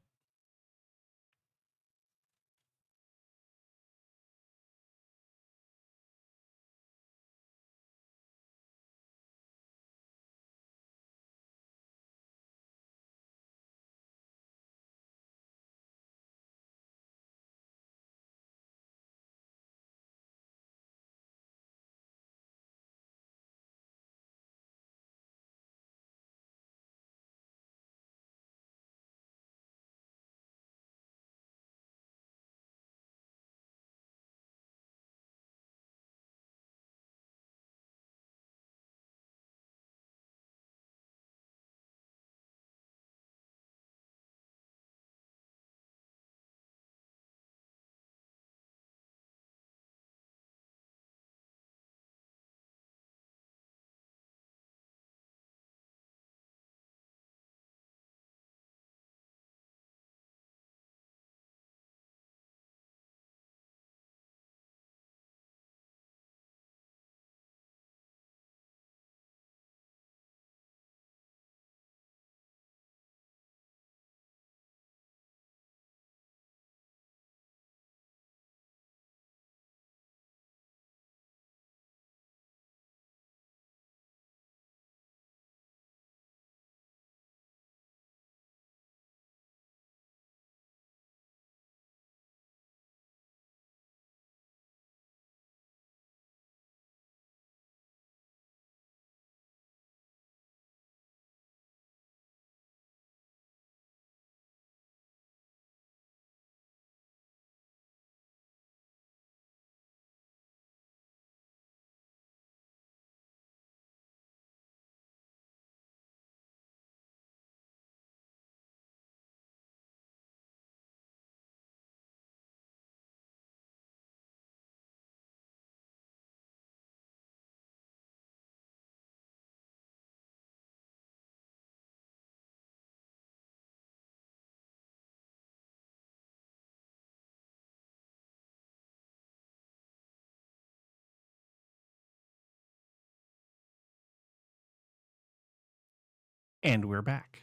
And we're back.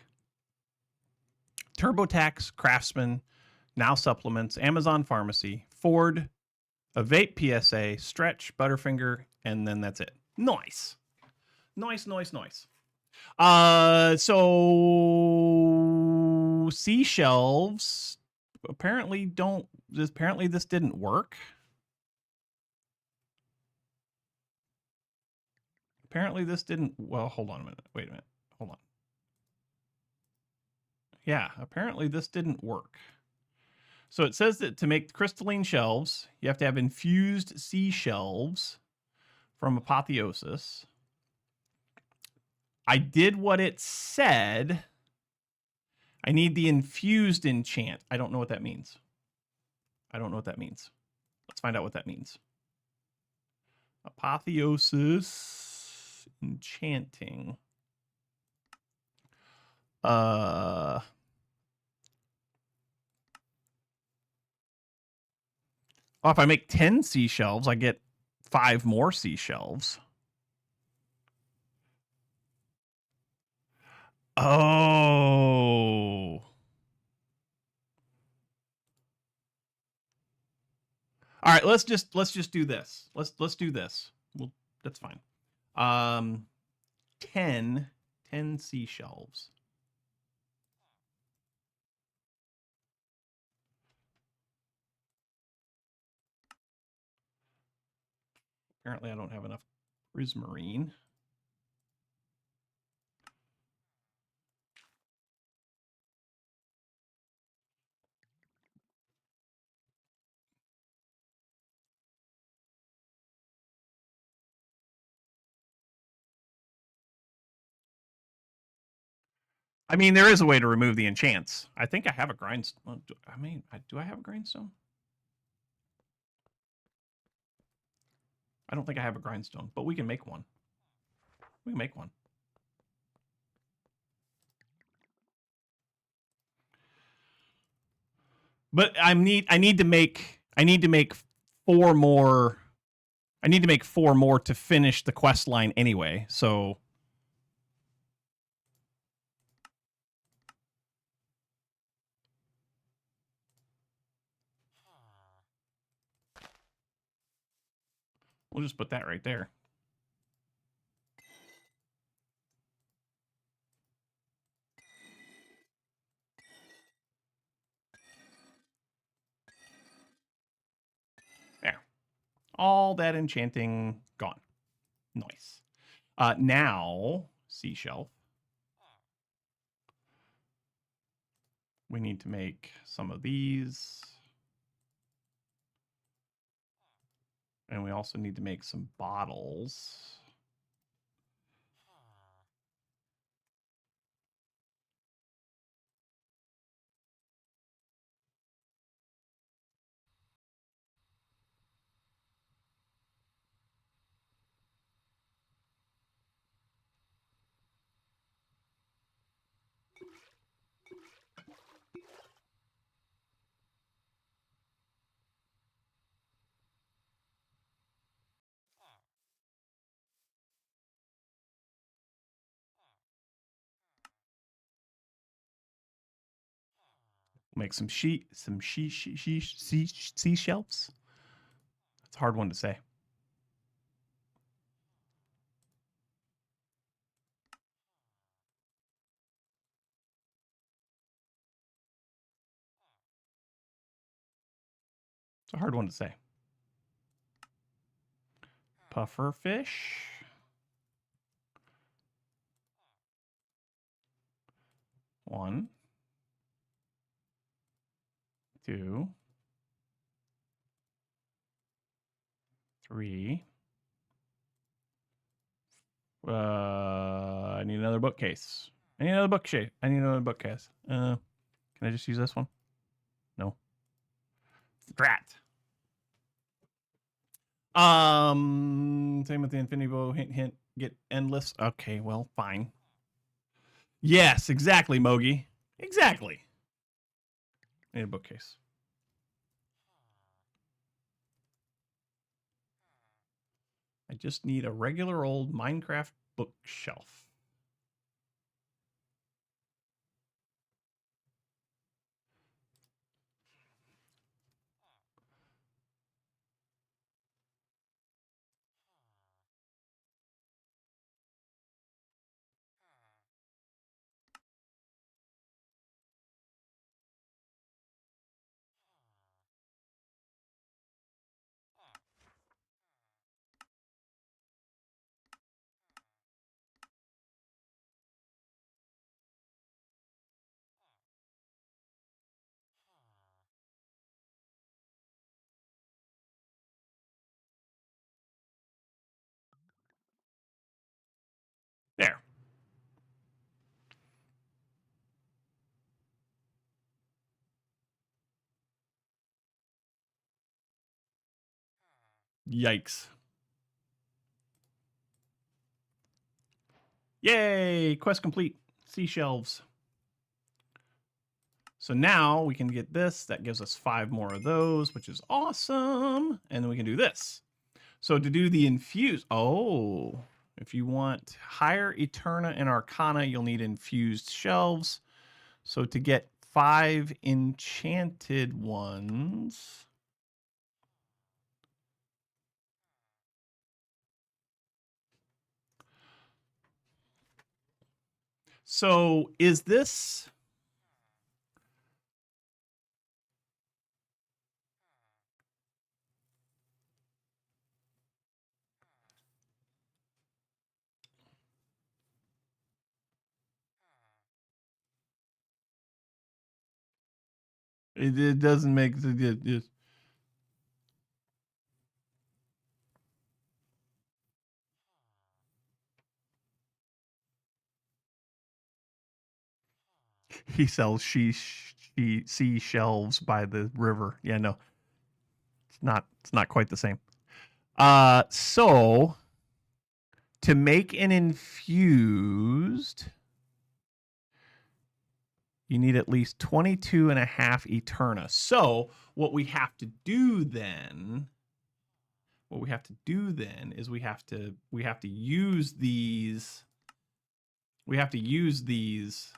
TurboTax, Craftsman, Now Supplements, Amazon Pharmacy, Ford, a Vape PSA, Stretch, Butterfinger, and then that's it. Nice. Nice. So C shelves apparently this didn't work. Apparently this didn't, well, hold on a minute. Wait a minute. Hold on. Yeah, apparently this didn't work. So it says that to make crystalline shelves, you have to have infused C shelves from Apotheosis. I did what it said. I need the infused enchant. I don't know what that means. Let's find out what that means. Apotheosis enchanting. Oh, if I make 10 sea shelves, I get 5 more sea shelves. Oh. All right, let's just do this. Let's do this. Well, that's fine. 10 seashells. Apparently I don't have enough prismarine. I mean, there is a way to remove the enchants. I think I have a grindstone. I mean, do I have a grindstone? I don't think I have a grindstone, but we can make one. We can make one. But I need to make 4 more. I need to make 4 more to finish the quest line anyway. So we'll just put that right there. There. All that enchanting gone. Nice. Now, seashelf. We need to make some of these. And we also need to make some bottles. Make some seashelves. It's a hard one to say. It's a hard one to say. Pufferfish. One. 2. 3. I need another bookcase. I need another bookcase. Can I just use this one? No. Drat. Same with the Infinity Bow. Hint, hint. Get endless. Okay, well, fine. Yes, exactly, Mogi. Exactly. I need a bookcase. I just need a regular old Minecraft bookshelf. Yikes. Yay! Quest complete. Seashelves. So now we can get this. That gives us 5 more of those, which is awesome. And then we can do this. So to do the infuse, if you want higher Eterna and Arcana, you'll need infused shelves. So to get 5 enchanted ones, so is this? It doesn't make it. He sells sea shelves by the river. Yeah, no, it's not quite the same. So to make an infused, you need at least 22 and a half Eterna. So what we have to do then is we have to use these. We have to use these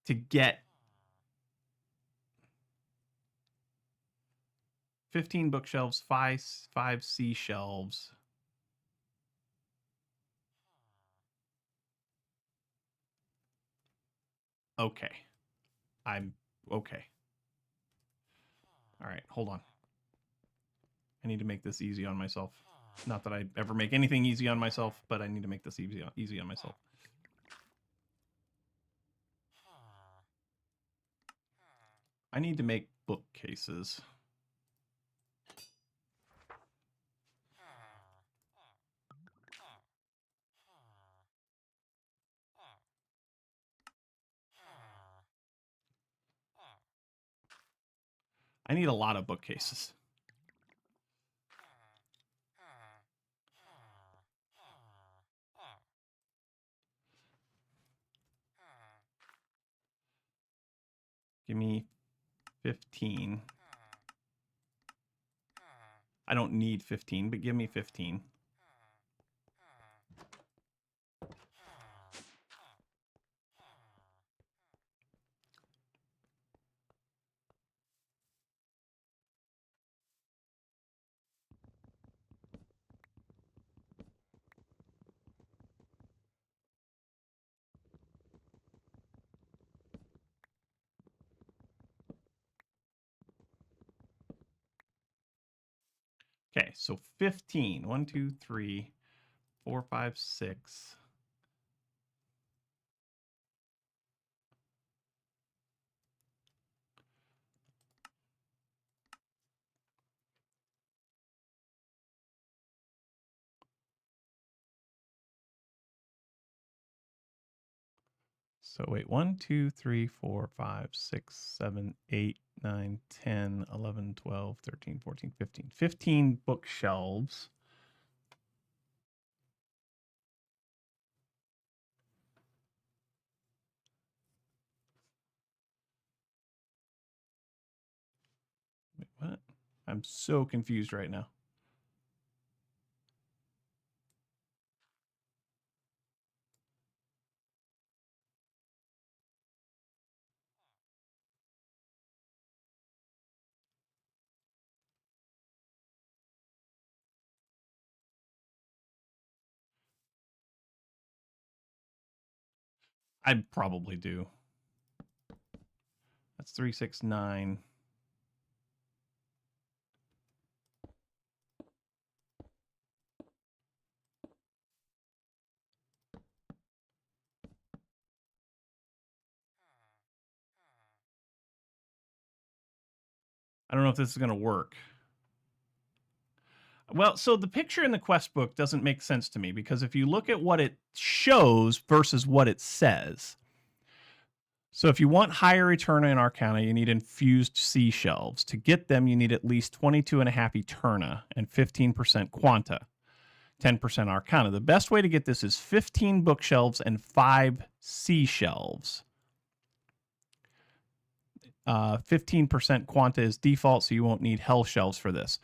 to get 15 bookshelves, 5 sea shelves. Okay. I'm okay. All right, hold on. I need to make this easy on myself. Not that I ever make anything easy on myself, but I need to make this easy on myself. I need to make bookcases. I need a lot of bookcases. Give me 15. I don't need 15, but give me 15. Okay, so 15. 1, 2, 3, 4, 5, 6. So wait, 1, 2, 3, 4, 5, 6, 7, 8, 9, 10, 11, 12, 13, 14, 15. 15 bookshelves. Wait, what? I'm so confused right now. I probably do. That's 3, 6, 9. I don't know if this is going to work. Well, so the picture in the quest book doesn't make sense to me because if you look at what it shows versus what it says, So if you want higher Eterna and Arcana, you need infused sea shelves. To get them, you need at least 22.5 Eterna and 15% Quanta, 10% Arcana. The best way to get this is 15 bookshelves and 5 sea shelves. 15% Quanta is default, so you won't need hell shelves for this.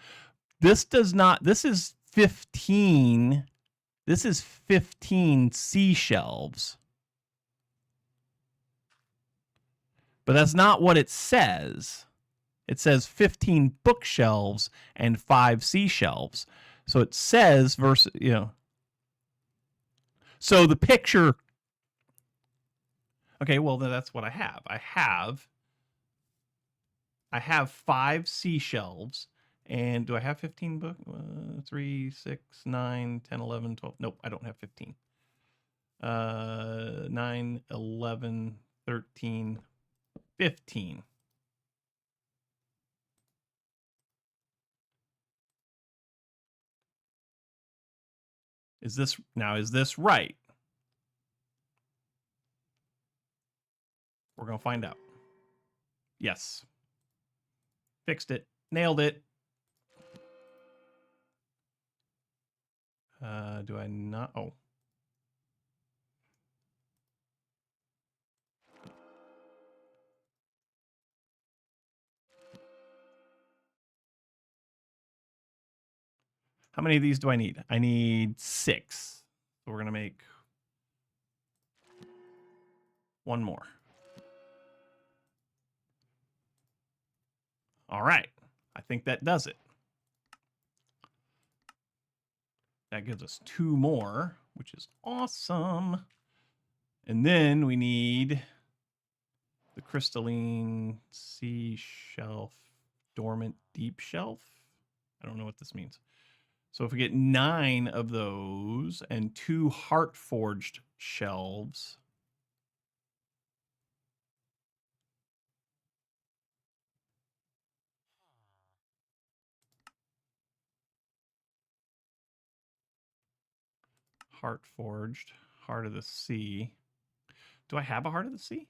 This does not, this is 15 sea shelves. But that's not what it says. It says 15 bookshelves and 5 sea shelves. So it says versus, you know. So the picture. Okay, well, that's what I have. I have 5 sea shelves. And do I have 15 book? 3, 6, 9, 10, 11, 12. Nope, I don't have 15. 9, 11, 13, 15. Is this right? We're going to find out. Yes. Fixed it. Nailed it. Do I not? Oh. How many of these do I need? I need 6. So we're going to make 1 more. All right. I think that does it. That gives us 2 more, which is awesome. And then we need the crystalline sea shelf, dormant deep shelf. I don't know what this means. So if we get 9 of those and 2 heart forged shelves. Heart forged, heart of the sea. Do I have a heart of the sea?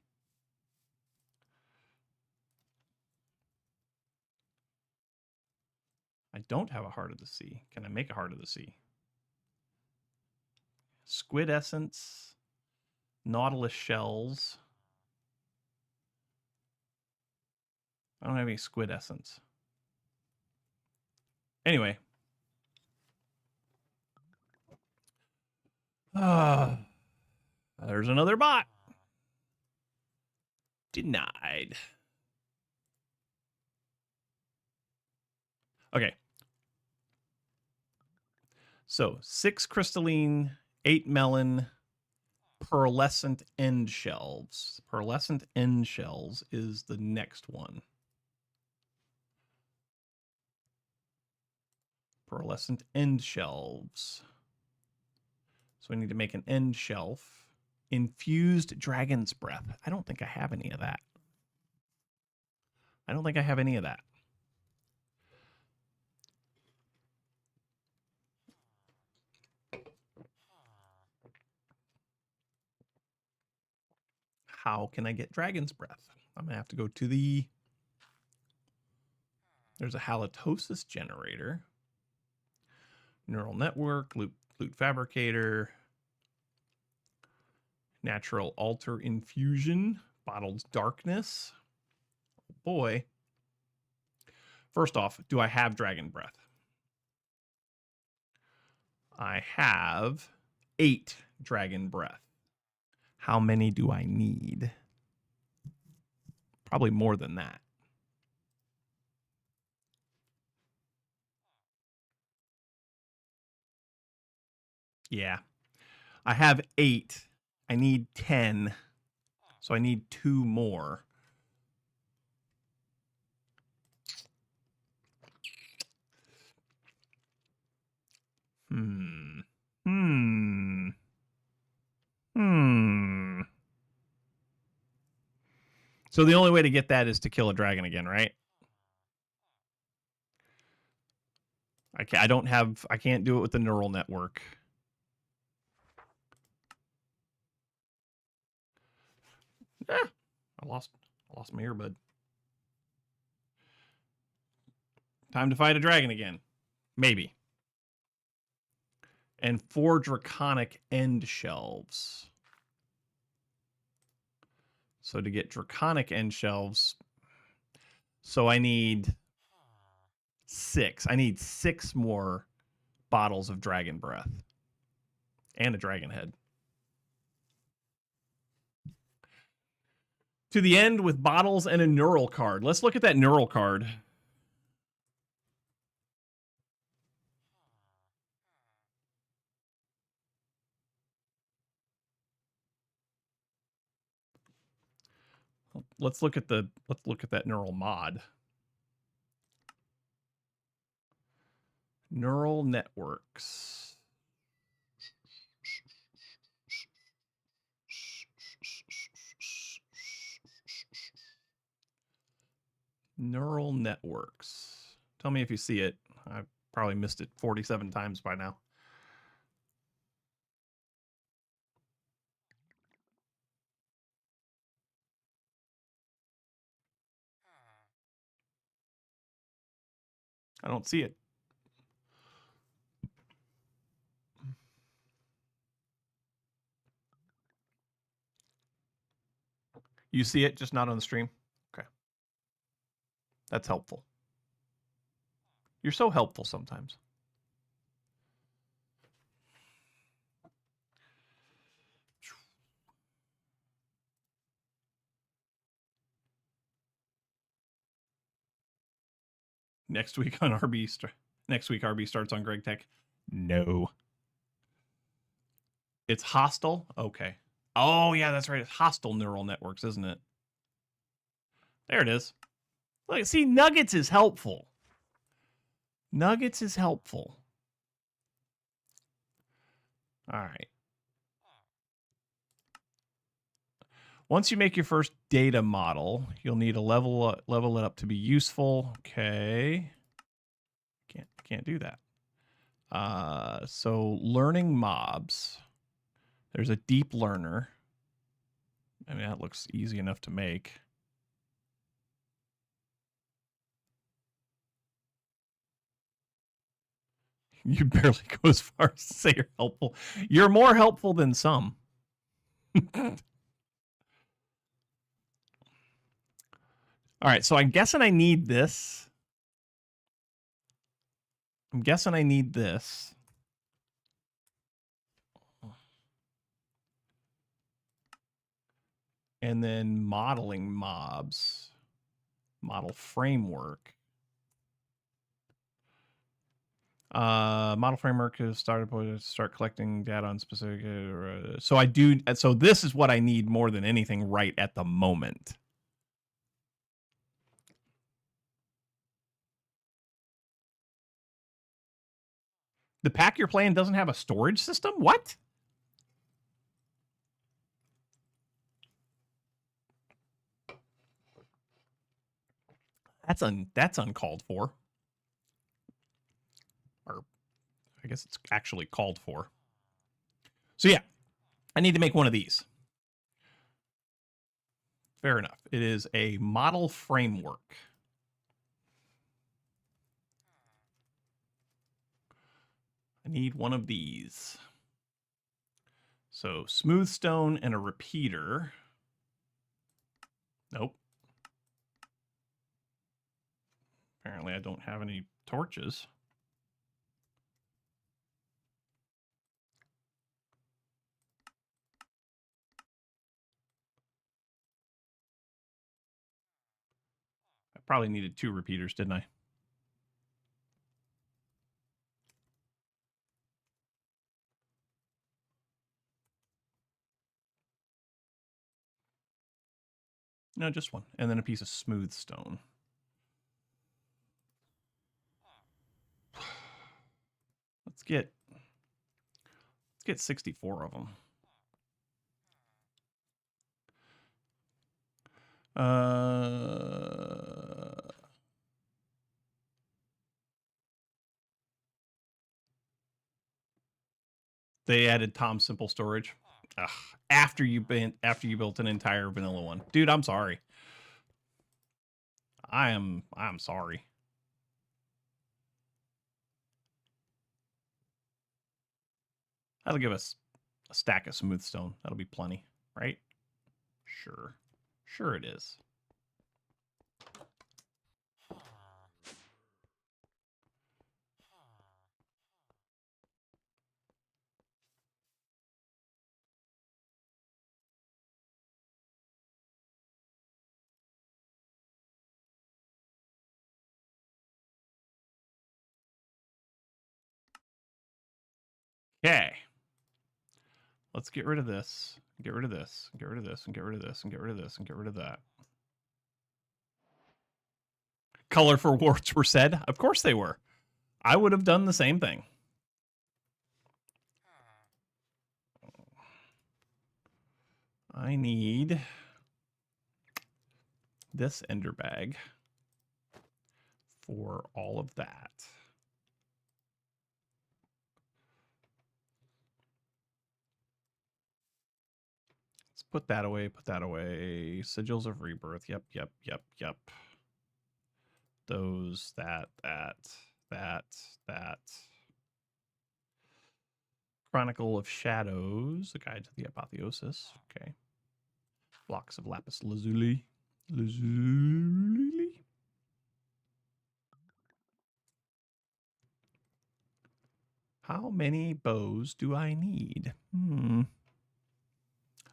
I don't have a heart of the sea. Can I make a heart of the sea? Squid essence, nautilus shells. I don't have any squid essence. Anyway. There's another bot. Denied. Okay. So 6 crystalline, 8 melon, pearlescent end shelves. Pearlescent end shells is the next one. Pearlescent end shelves. So we need to make an end shelf. Infused dragon's breath. I don't think I have any of that. I don't think I have any of that. How can I get dragon's breath? I'm going to have to go to the... There's a halitosis generator. Neural network, loot fabricator, natural alter infusion, bottled darkness. Oh boy. First off, do I have dragon breath? I have 8 dragon breath. How many do I need? Probably more than that. Yeah. I have 8. I need 10. So I need 2 more. So the only way to get that is to kill a dragon again, right? I can't do it with the neural network. I lost my earbud. Time to fight a dragon again. Maybe. And 4 draconic end shelves. So to get draconic end shelves, so I need 6. I need 6 more bottles of dragon breath and a dragon head. To the end with bottles and a neural card. Let's look at that neural card. Let's look at that neural mod. Neural networks. Neural networks. Tell me if you see it. I probably missed it 47 times by now. I don't see it. You see it, just not on the stream? Okay. That's helpful. You're so helpful sometimes. Next week on next week RB starts on Greg Tech. No. It's hostile? Okay. Oh, yeah, that's right. It's hostile neural networks, isn't it? There it is. Look, see, Nuggets is helpful. Nuggets is helpful. All right. Once you make your first data model, you'll need a level it up to be useful. Okay. Can't do that. So learning mobs. There's a deep learner. I mean, that looks easy enough to make. You barely go as far as to say you're helpful. You're more helpful than some. All right, so I'm guessing I need this. And then modeling mobs. Model framework. Model framework is started to start collecting data on specific. So I do. So this is what I need more than anything right at the moment. The pack you're playing doesn't have a storage system? What? That's uncalled for. Or I guess it's actually called for. So yeah, I need to make one of these. Fair enough. It is a model framework. I need one of these. So smooth stone and a repeater. Nope. Apparently I don't have any torches. I probably needed 2 repeaters, didn't I? No, just one. And then a piece of smooth stone. Let's get 64 of them. They added Tom Simple storage. Ugh, after you built an entire vanilla one. Dude, I'm sorry. I'm sorry. That'll give us a stack of smooth stone. That'll be plenty, right? Sure. Sure it is. Okay. Let's get rid of this. Get rid of this. Get rid of this. And get rid of this. And get rid of this. And get rid of that. Color for warts were said. Of course they were. I would have done the same thing. I need this ender bag for all of that. Let's put that away, put that away. Sigils of Rebirth. Yep, yep, yep, yep. Those, that. Chronicle of Shadows, a guide to the Apotheosis. Okay. Blocks of lapis lazuli. How many bows do I need?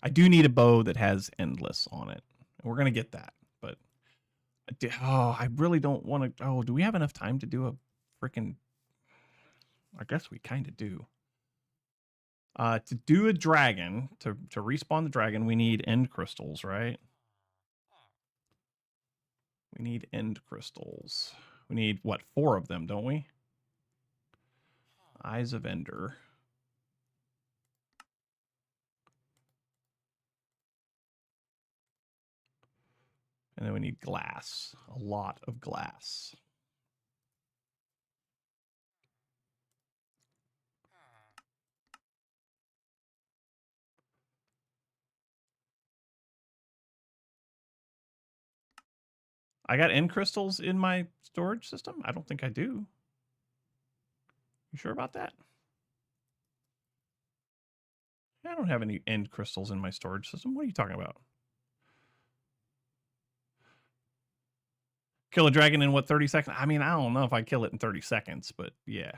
I do need a bow that has endless on it. We're going to get that, but I really don't want to. Oh, do we have enough time to do a freaking? I guess we kind of do. To do a dragon, to respawn the dragon, we need end crystals, right? We need end crystals. We need, what, 4 of them, don't we? Eyes of Ender. And then we need glass. A lot of glass. I got end crystals in my storage system? I don't think I do. You sure about that? I don't have any end crystals in my storage system. What are you talking about? Kill a dragon in what, 30 seconds? I mean, I don't know if I kill it in 30 seconds, but yeah.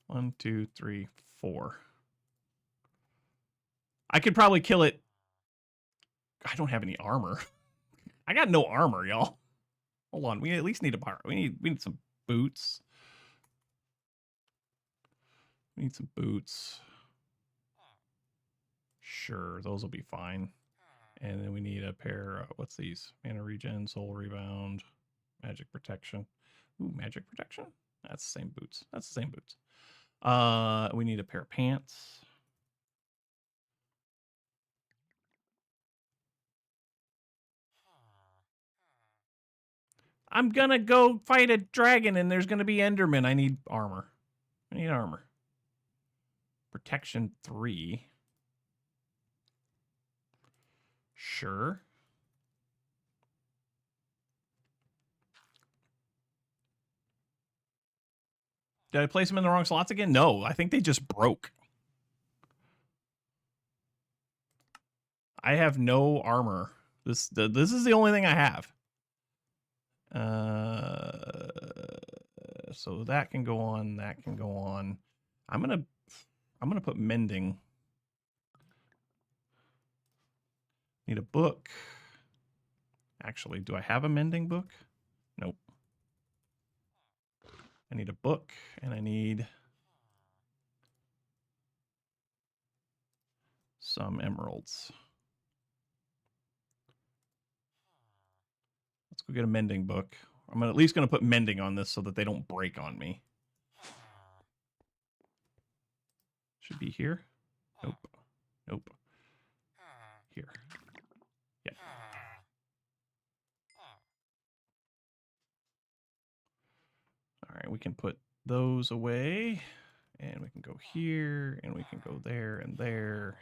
1, 2, 3, 4. I could probably kill it. I don't have any armor. I got no armor, y'all. Hold on. We at least need a bar. We need some boots. We need some boots. Sure, those will be fine. And then we need a pair. What's these? Mana regen, soul rebound, magic protection. Ooh, magic protection. That's the same boots. That's the same boots. We need a pair of pants. I'm gonna go fight a dragon, and there's gonna be Enderman. I need armor. I need armor. Protection 3. Sure. Did I place them in the wrong slots again? No, I think they just broke. I have no armor. This is the only thing I have. So that can go on. That can go on. I'm gonna put mending. Need a book. Actually, do I have a mending book? Nope. I need a book, and I need some emeralds. Let's go get a mending book. I'm at least going to put mending on this so that they don't break on me. Should be here. Nope. Nope. Here. Yeah. All right, we can put those away. And we can go here, and we can go there and there.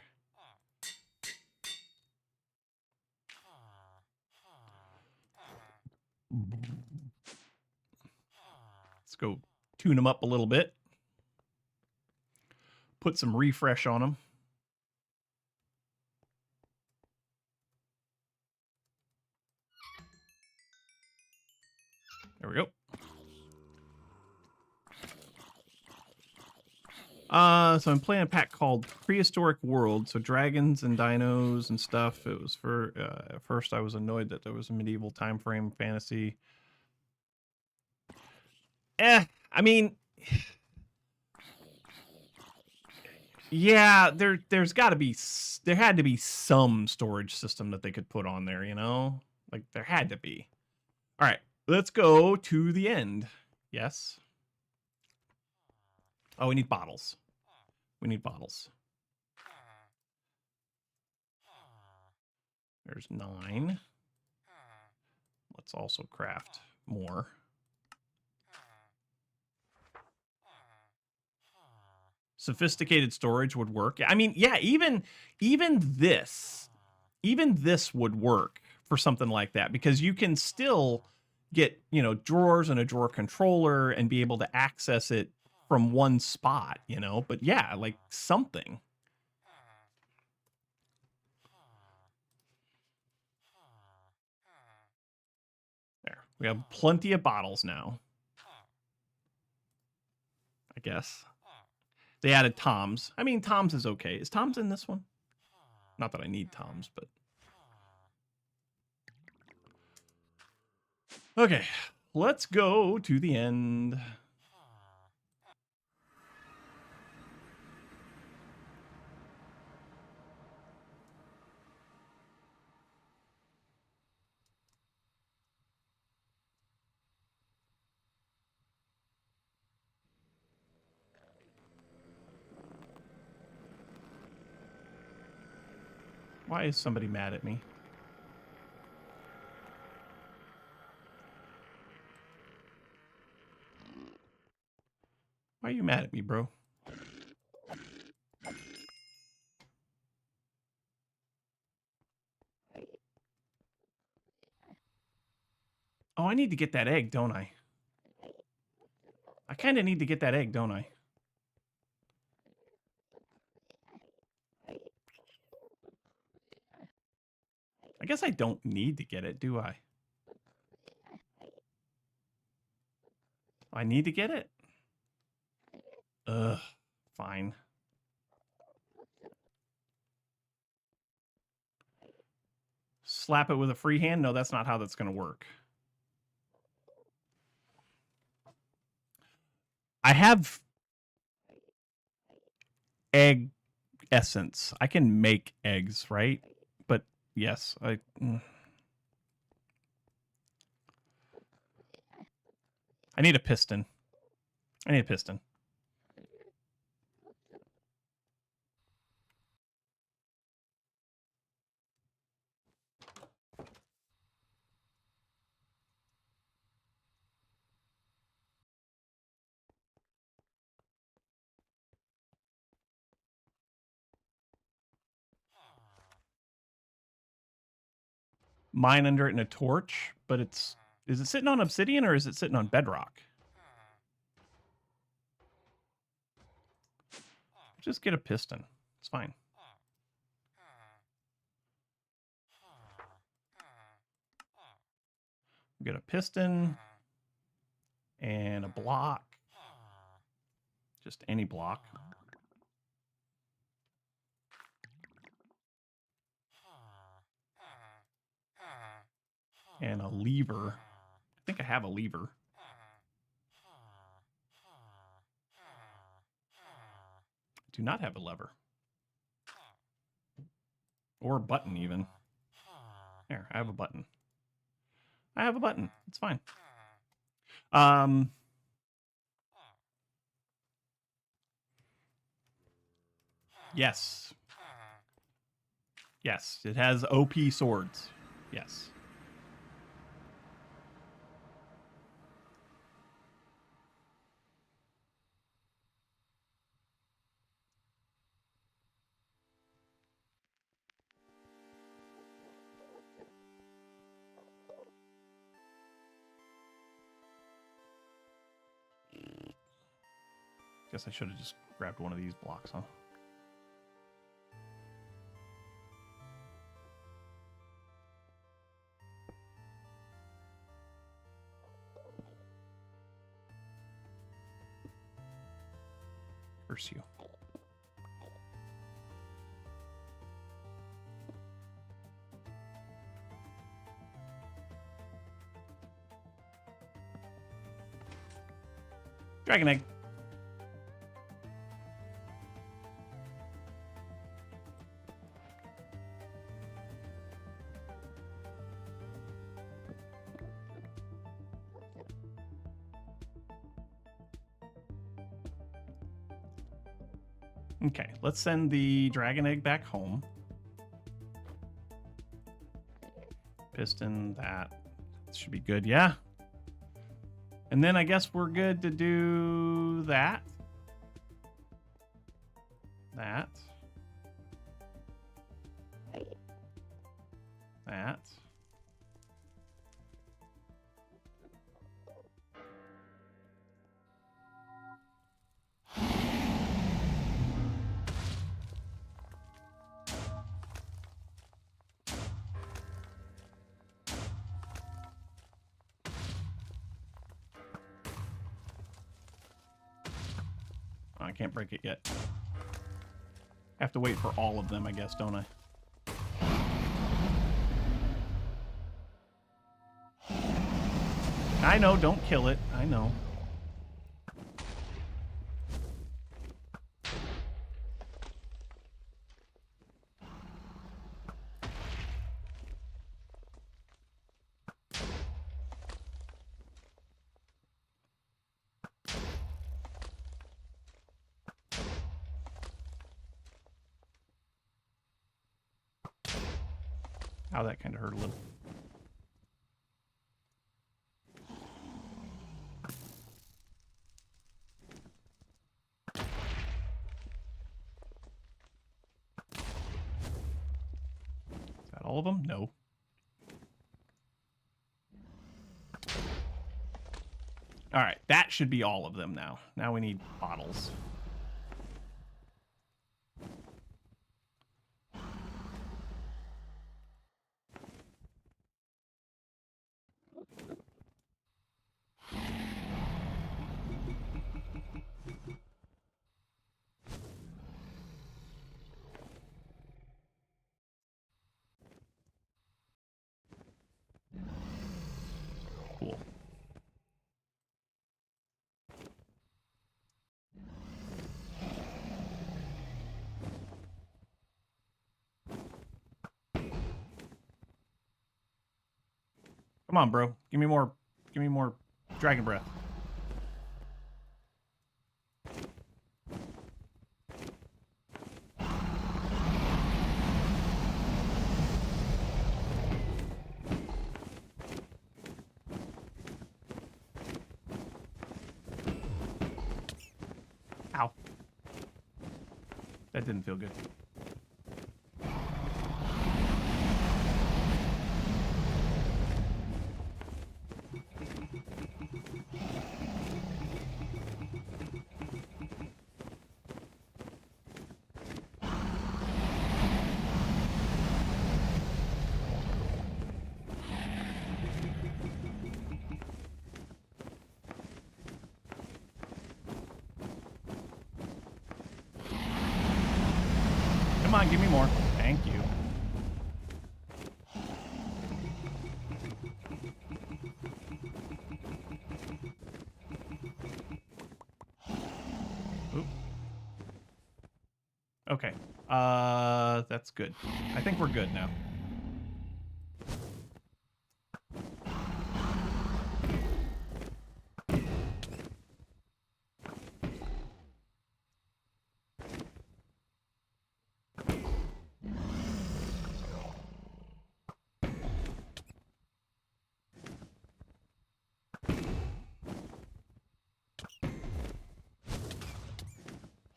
Let's go tune them up a little bit. Put some refresh on them. There we go. So I'm playing a pack called Prehistoric World. So dragons and dinos and stuff. It was for at first I was annoyed that there was a medieval time frame fantasy. I mean, yeah, there's got to be there had to be some storage system that they could put on there, you know? Like there had to be. All right, let's go to the end. Yes. Oh, we need bottles. We need bottles. There's 9. Let's also craft more. Sophisticated storage would work. I mean, yeah, even this would work for something like that, because you can still get, you know, drawers and a drawer controller and be able to access it from one spot, you know. But yeah, like something. There. We have plenty of bottles now, I guess. They added Tom's. I mean, Tom's is okay. Is Tom's in this one? Not that I need Tom's, but... Okay, let's go to the end. Why is somebody mad at me? Why are you mad at me, bro? Oh, I need to get that egg, don't I? I kind of need to get that egg, don't I? I guess I don't need to get it, do I? I need to get it? Ugh, fine. Slap it with a free hand? No, that's not how that's going to work. I have egg essence. I can make eggs, right? But yes, I need a piston. I need a piston. Mine under it in a torch, but is it sitting on obsidian or is it sitting on bedrock? Just get a piston. It's fine. Get a piston and a block. Just any block. And a lever. I think I have a lever. I do not have a lever. Or a button, even. There, I have a button. I have a button. It's fine. Yes. Yes, it has OP swords. Yes. Guess I should have just grabbed one of these blocks, huh? Curse you. Dragon egg. Okay, let's send the dragon egg back home. Piston, that should be good, yeah. And then I guess we're good to do that. That. That. Oh, I can't break it yet. Have to wait for all of them, I guess, don't I? I know, don't kill it. I know. Ow, that kind of hurt a little. Is that all of them? No. All right, that should be all of them now. Now we need bottles. Cool. Come on, bro. Give me more dragon breath. Ow. That didn't feel good. Come on, give me more. Thank you. Oop. Okay. That's good. I think we're good now.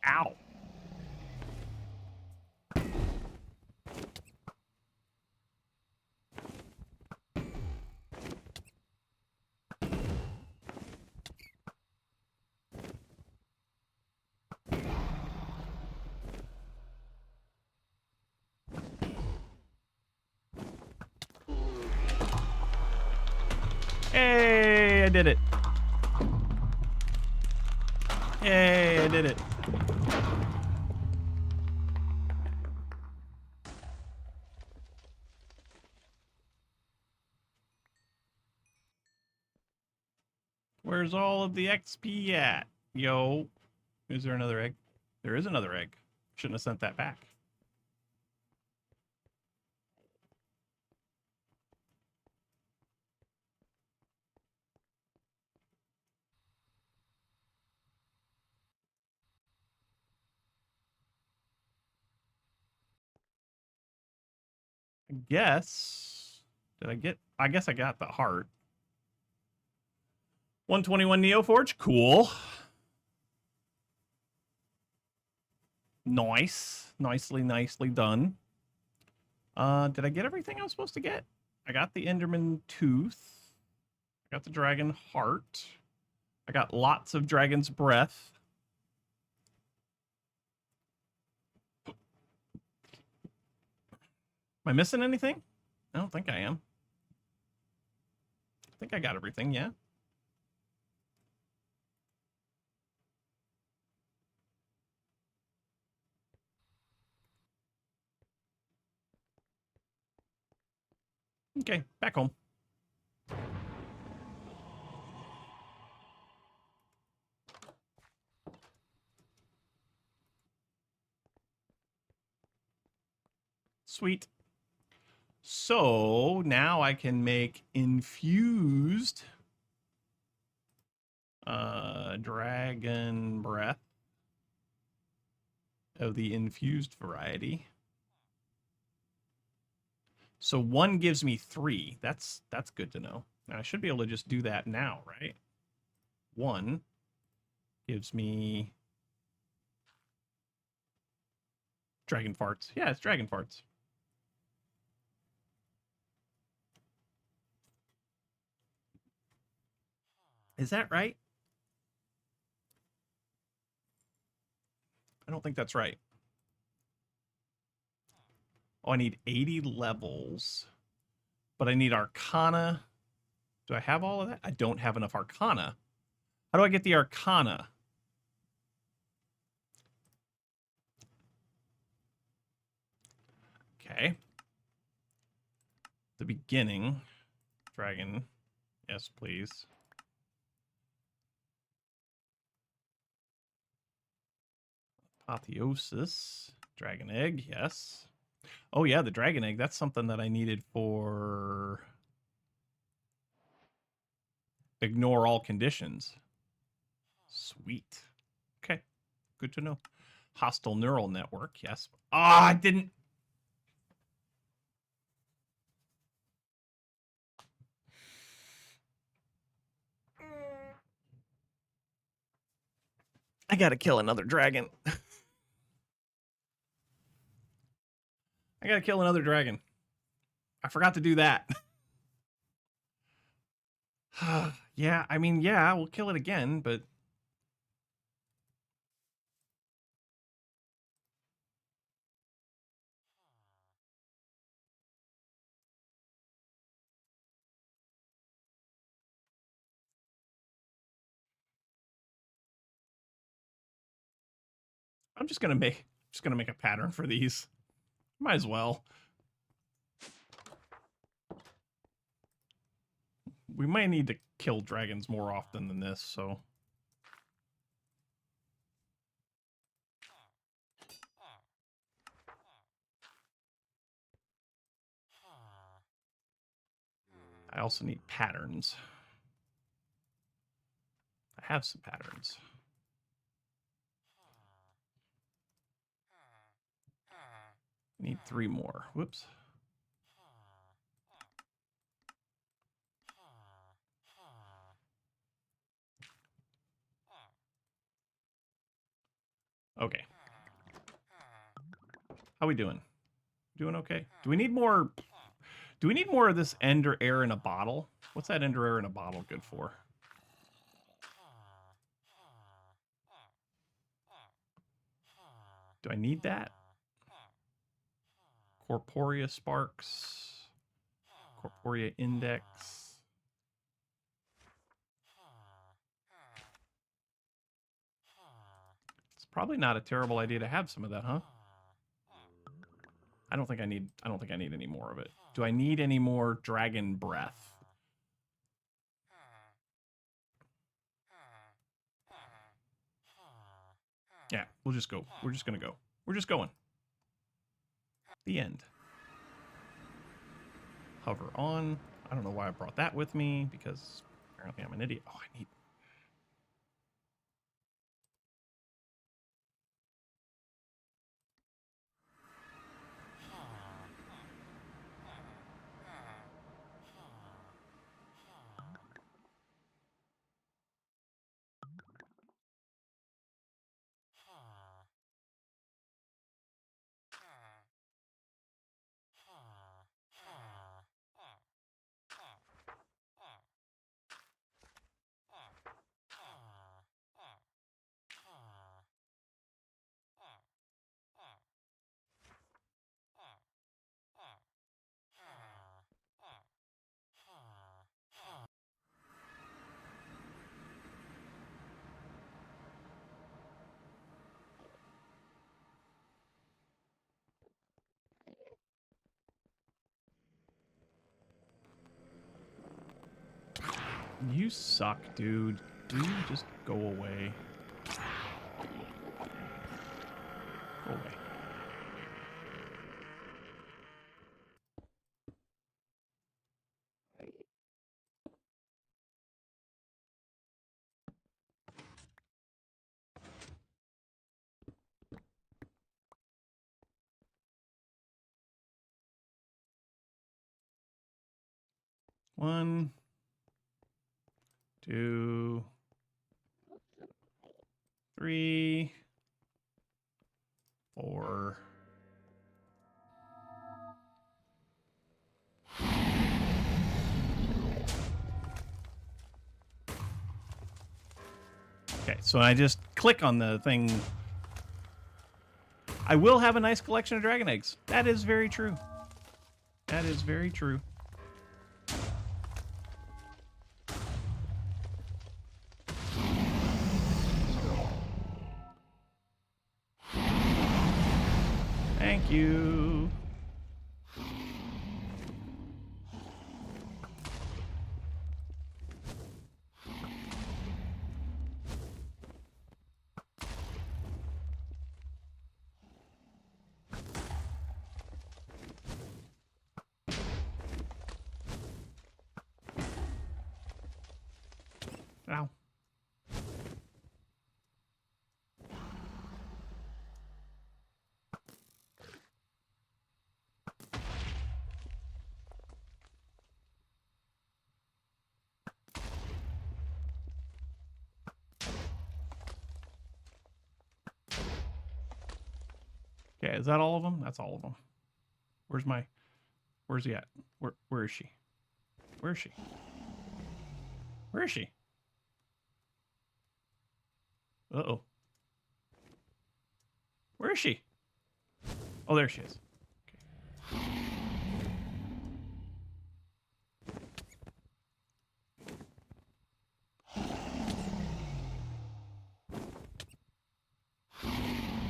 Ow. Yay, I did it. Yay, I did it. Where's all of the XP at? Yo. Is there another egg? There is another egg. Shouldn't have sent that back. I guess. Did I get? I guess I got the heart. 121 Neoforge. Cool. Nice. Nicely done. Did I get everything I was supposed to get? I got the Enderman Tooth. I got the Dragon Heart. I got lots of Dragon's Breath. Am I missing anything? I don't think I am. I think I got everything, yeah. Okay, back home. Sweet. So now I can make infused dragon breath of the infused variety. So one gives me 3. That's good to know. Now I should be able to just do that now, right? 1 gives me dragon farts. Yeah, it's dragon farts. Is that right? I don't think that's right. Oh, I need 80 levels, but I need Arcana. Do I have all of that? I don't have enough Arcana. How do I get the Arcana? Okay. The beginning. Dragon. Yes, please. Apotheosis. Dragon egg, yes. Oh yeah, the dragon egg. That's something that I needed for ignore all conditions. Sweet. Okay. Good to know. Hostile neural network, yes. Ah, I didn't. I gotta kill another dragon. I gotta kill another dragon. I forgot to do that. Yeah, I mean, yeah, we'll kill it again, but I'm just gonna make a pattern for these. Might as well. We might need to kill dragons more often than this, so. I also need patterns. I have some patterns. I need 3 more. Whoops. Okay. How we doing? Doing okay? Do we need more? Do we need more of this ender air in a bottle? What's that ender air in a bottle good for? Do I need that? Corporea sparks. Corporea index. Probably not a terrible idea to have some of that, huh? I don't think I need any more of it. Do I need any more dragon breath? Yeah, we'll just go. We're just gonna go. We're just going. The end. Hover on. I don't know why I brought that with me, because apparently I'm an idiot. Oh, I need... You suck, dude. You just go away. Go away. One, two, three, four. Okay, so I just click on the thing. I will have a nice collection of dragon eggs. That is very true. That is very true. Thank you. Ow. Okay, is that all of them? That's all of them. Where's he at? Where is she? Where is she? Where is she? Uh-oh. Where is she? Oh, there she is. Okay.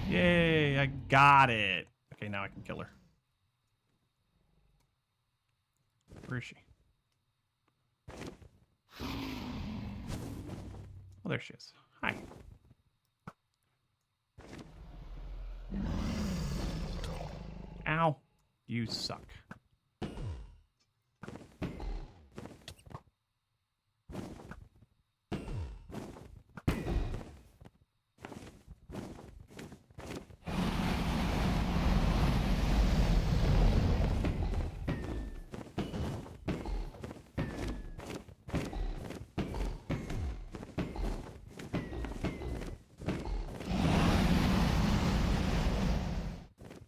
Yay, I got it. Okay, now I can kill her. Where is she? Oh, there she is. Hi. Ow. You suck.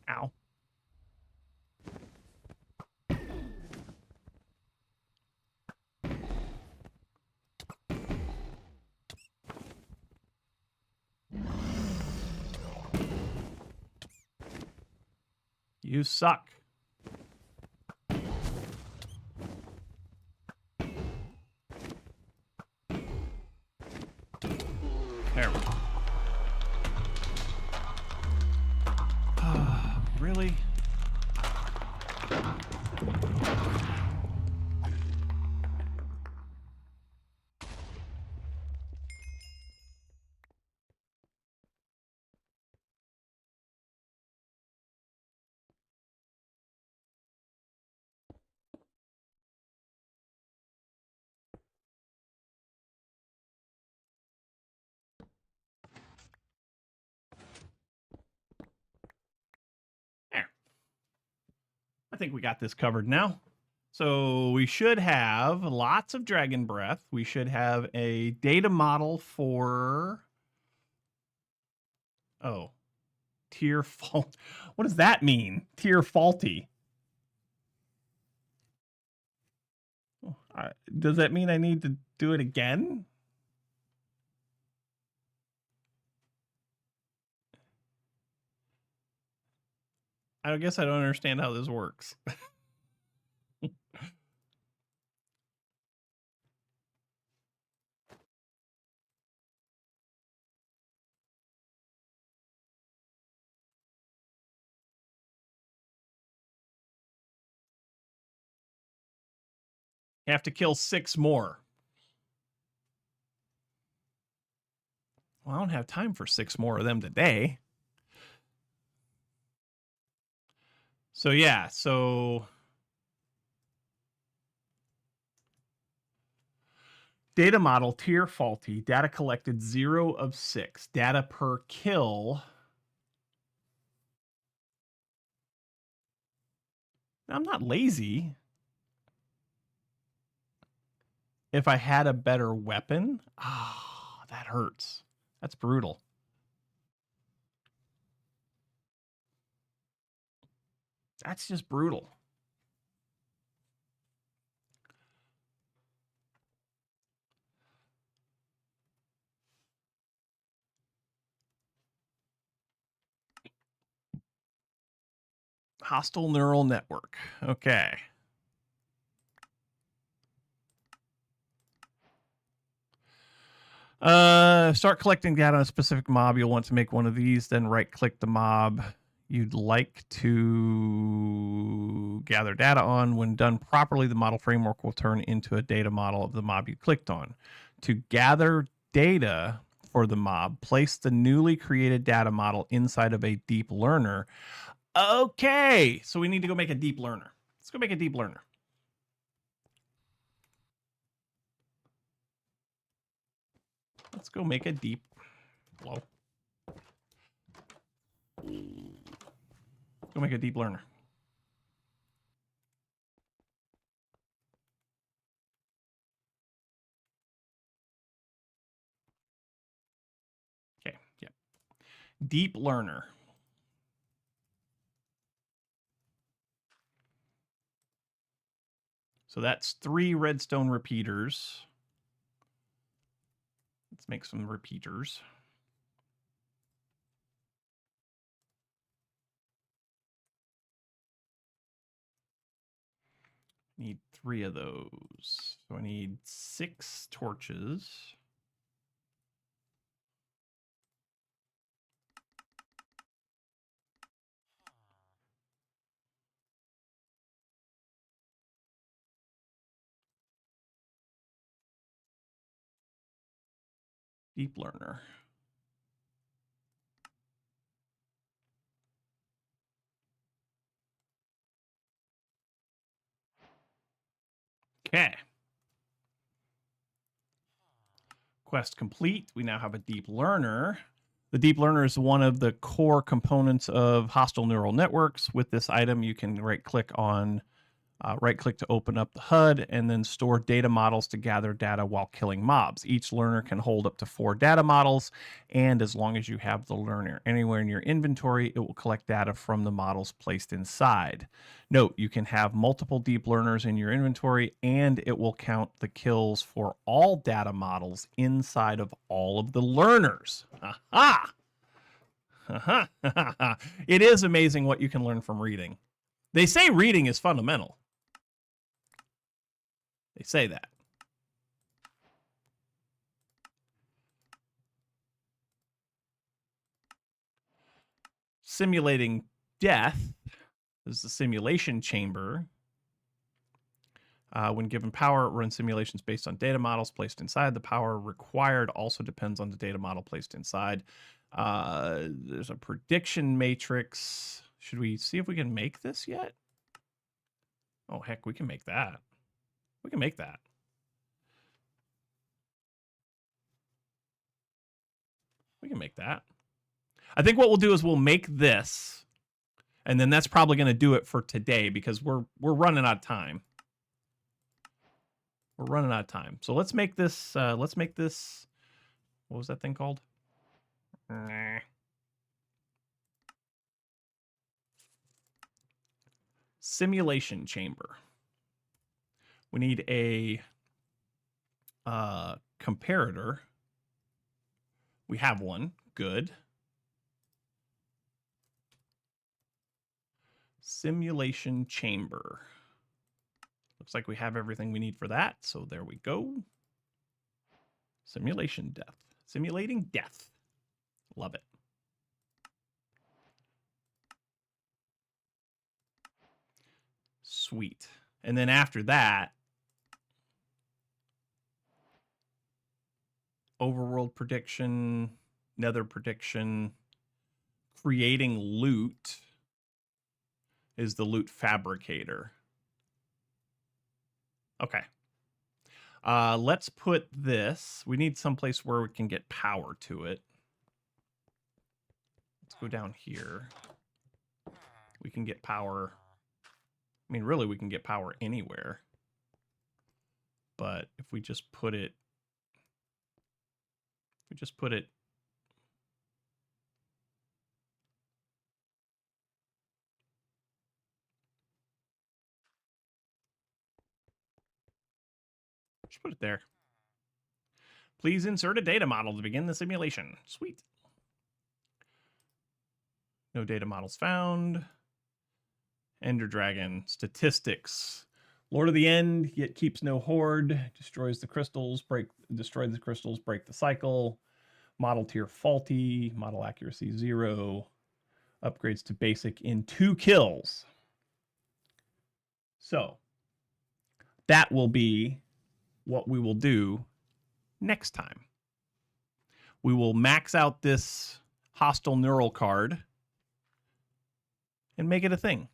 Ow. You suck. There we go. Really? There. I think we got this covered now. So we should have lots of dragon breath. We should have a data model for... Oh, tier fault. What does that mean? Tier faulty. Does that mean I need to do it again? I guess I don't understand how this works. You have to kill 6 more. Well, I don't have time for 6 more of them today. So yeah, so data model tier faulty, data collected 0 of 6, data per kill. I'm not lazy. If I had a better weapon, that hurts. That's brutal. That's just brutal. Hostile neural network. Okay. Start collecting data on a specific mob. You'll want to make one of these, then right-click the mob you'd like to gather data on. When done properly, the model framework will turn into a data model of the mob you clicked on. To gather data for the mob, place the newly created data model inside of a deep learner. Okay, so we need to go make a deep learner. Let's go make a deep learner. Let's go make a deep... Whoa. Go make a deep learner. Okay, yeah. Deep learner. So that's 3 redstone repeaters. Let's make some repeaters. Need 3 of those. So I need 6 torches. Deep learner. Okay. Quest complete. We now have a deep learner. The deep learner is one of the core components of hostile neural networks. With this item, you can right-click to open up the HUD and then store data models to gather data while killing mobs. Each learner can hold up to 4 data models, and as long as you have the learner anywhere in your inventory, it will collect data from the models placed inside. Note, you can have multiple deep learners in your inventory, and it will count the kills for all data models inside of all of the learners. Aha! It is amazing what you can learn from reading. They say reading is fundamental. They say that. Simulating death. This is the simulation chamber. When given power, it runs simulations based on data models placed inside. The power required also depends on the data model placed inside. There's a prediction matrix. Should we see if we can make this yet? Oh, heck, we can make that. We can make that. We can make that. I think what we'll do is we'll make this, and then that's probably going to do it for today because we're running out of time. We're running out of time. So let's make this, what was that thing called? Simulation chamber. We need a comparator. We have one. Good. Simulation chamber. Looks like we have everything we need for that. So there we go. Simulation death. Simulating death. Love it. Sweet. And then after that, overworld prediction, nether prediction, creating loot is the loot fabricator. Okay. Let's put this. We need someplace where we can get power to it. Let's go down here. We can get power. I mean, really, we can get power anywhere. But if we just put it, just put it there. Please insert a data model to begin the simulation. Sweet. No data models found. Ender Dragon. Statistics. Lord of the End, yet keeps no hoard. Destroys the crystals. Destroy the crystals, break the cycle. Model tier faulty. Model accuracy 0. Upgrades to basic in 2 kills. So, that will be what we will do next time. We will max out this hostile neural card and make it a thing.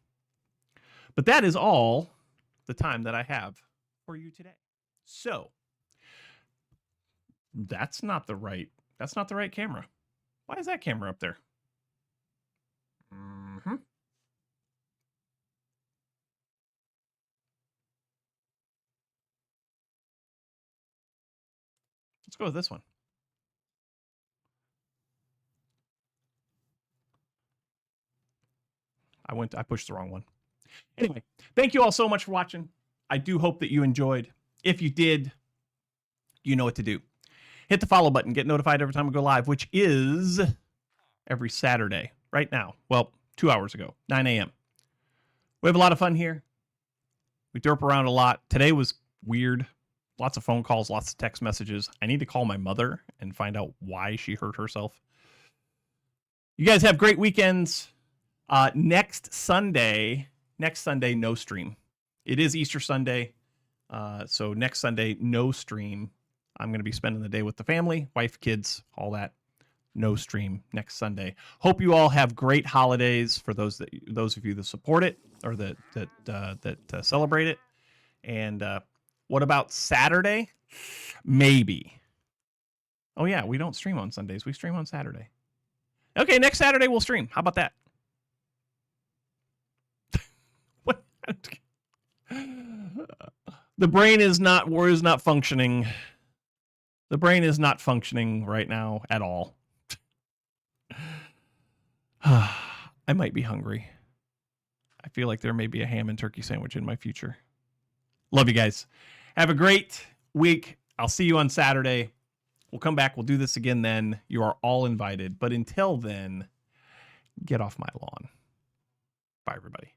But that is all the time that I have for you today. So that's not the right camera. Why is that camera up there? Let's go with this one. I pushed the wrong one. Anyway, thank you all so much for watching. I do hope that you enjoyed. If you did, you know what to do. Hit the follow button, get notified every time we go live, which is every Saturday right now. Well, 2 hours ago, 9 a.m. We have a lot of fun here. We derp around a lot. Today was weird. Lots of phone calls, lots of text messages. I need to call my mother and find out why she hurt herself. You guys have great weekends. Next Sunday, no stream. It is Easter Sunday. So next Sunday, no stream. I'm going to be spending the day with the family, wife, kids, all that. No stream next Sunday. Hope you all have great holidays for those of you that support it or that celebrate it. And what about Saturday? Maybe. Oh yeah, we don't stream on Sundays. We stream on Saturday. Okay, next Saturday we'll stream. How about that? What? The brain is not functioning. The brain is not functioning right now at all. I might be hungry. I feel like there may be a ham and turkey sandwich in my future. Love you guys. Have a great week. I'll see you on Saturday. We'll come back. We'll do this again then. You are all invited. But until then, get off my lawn. Bye, everybody.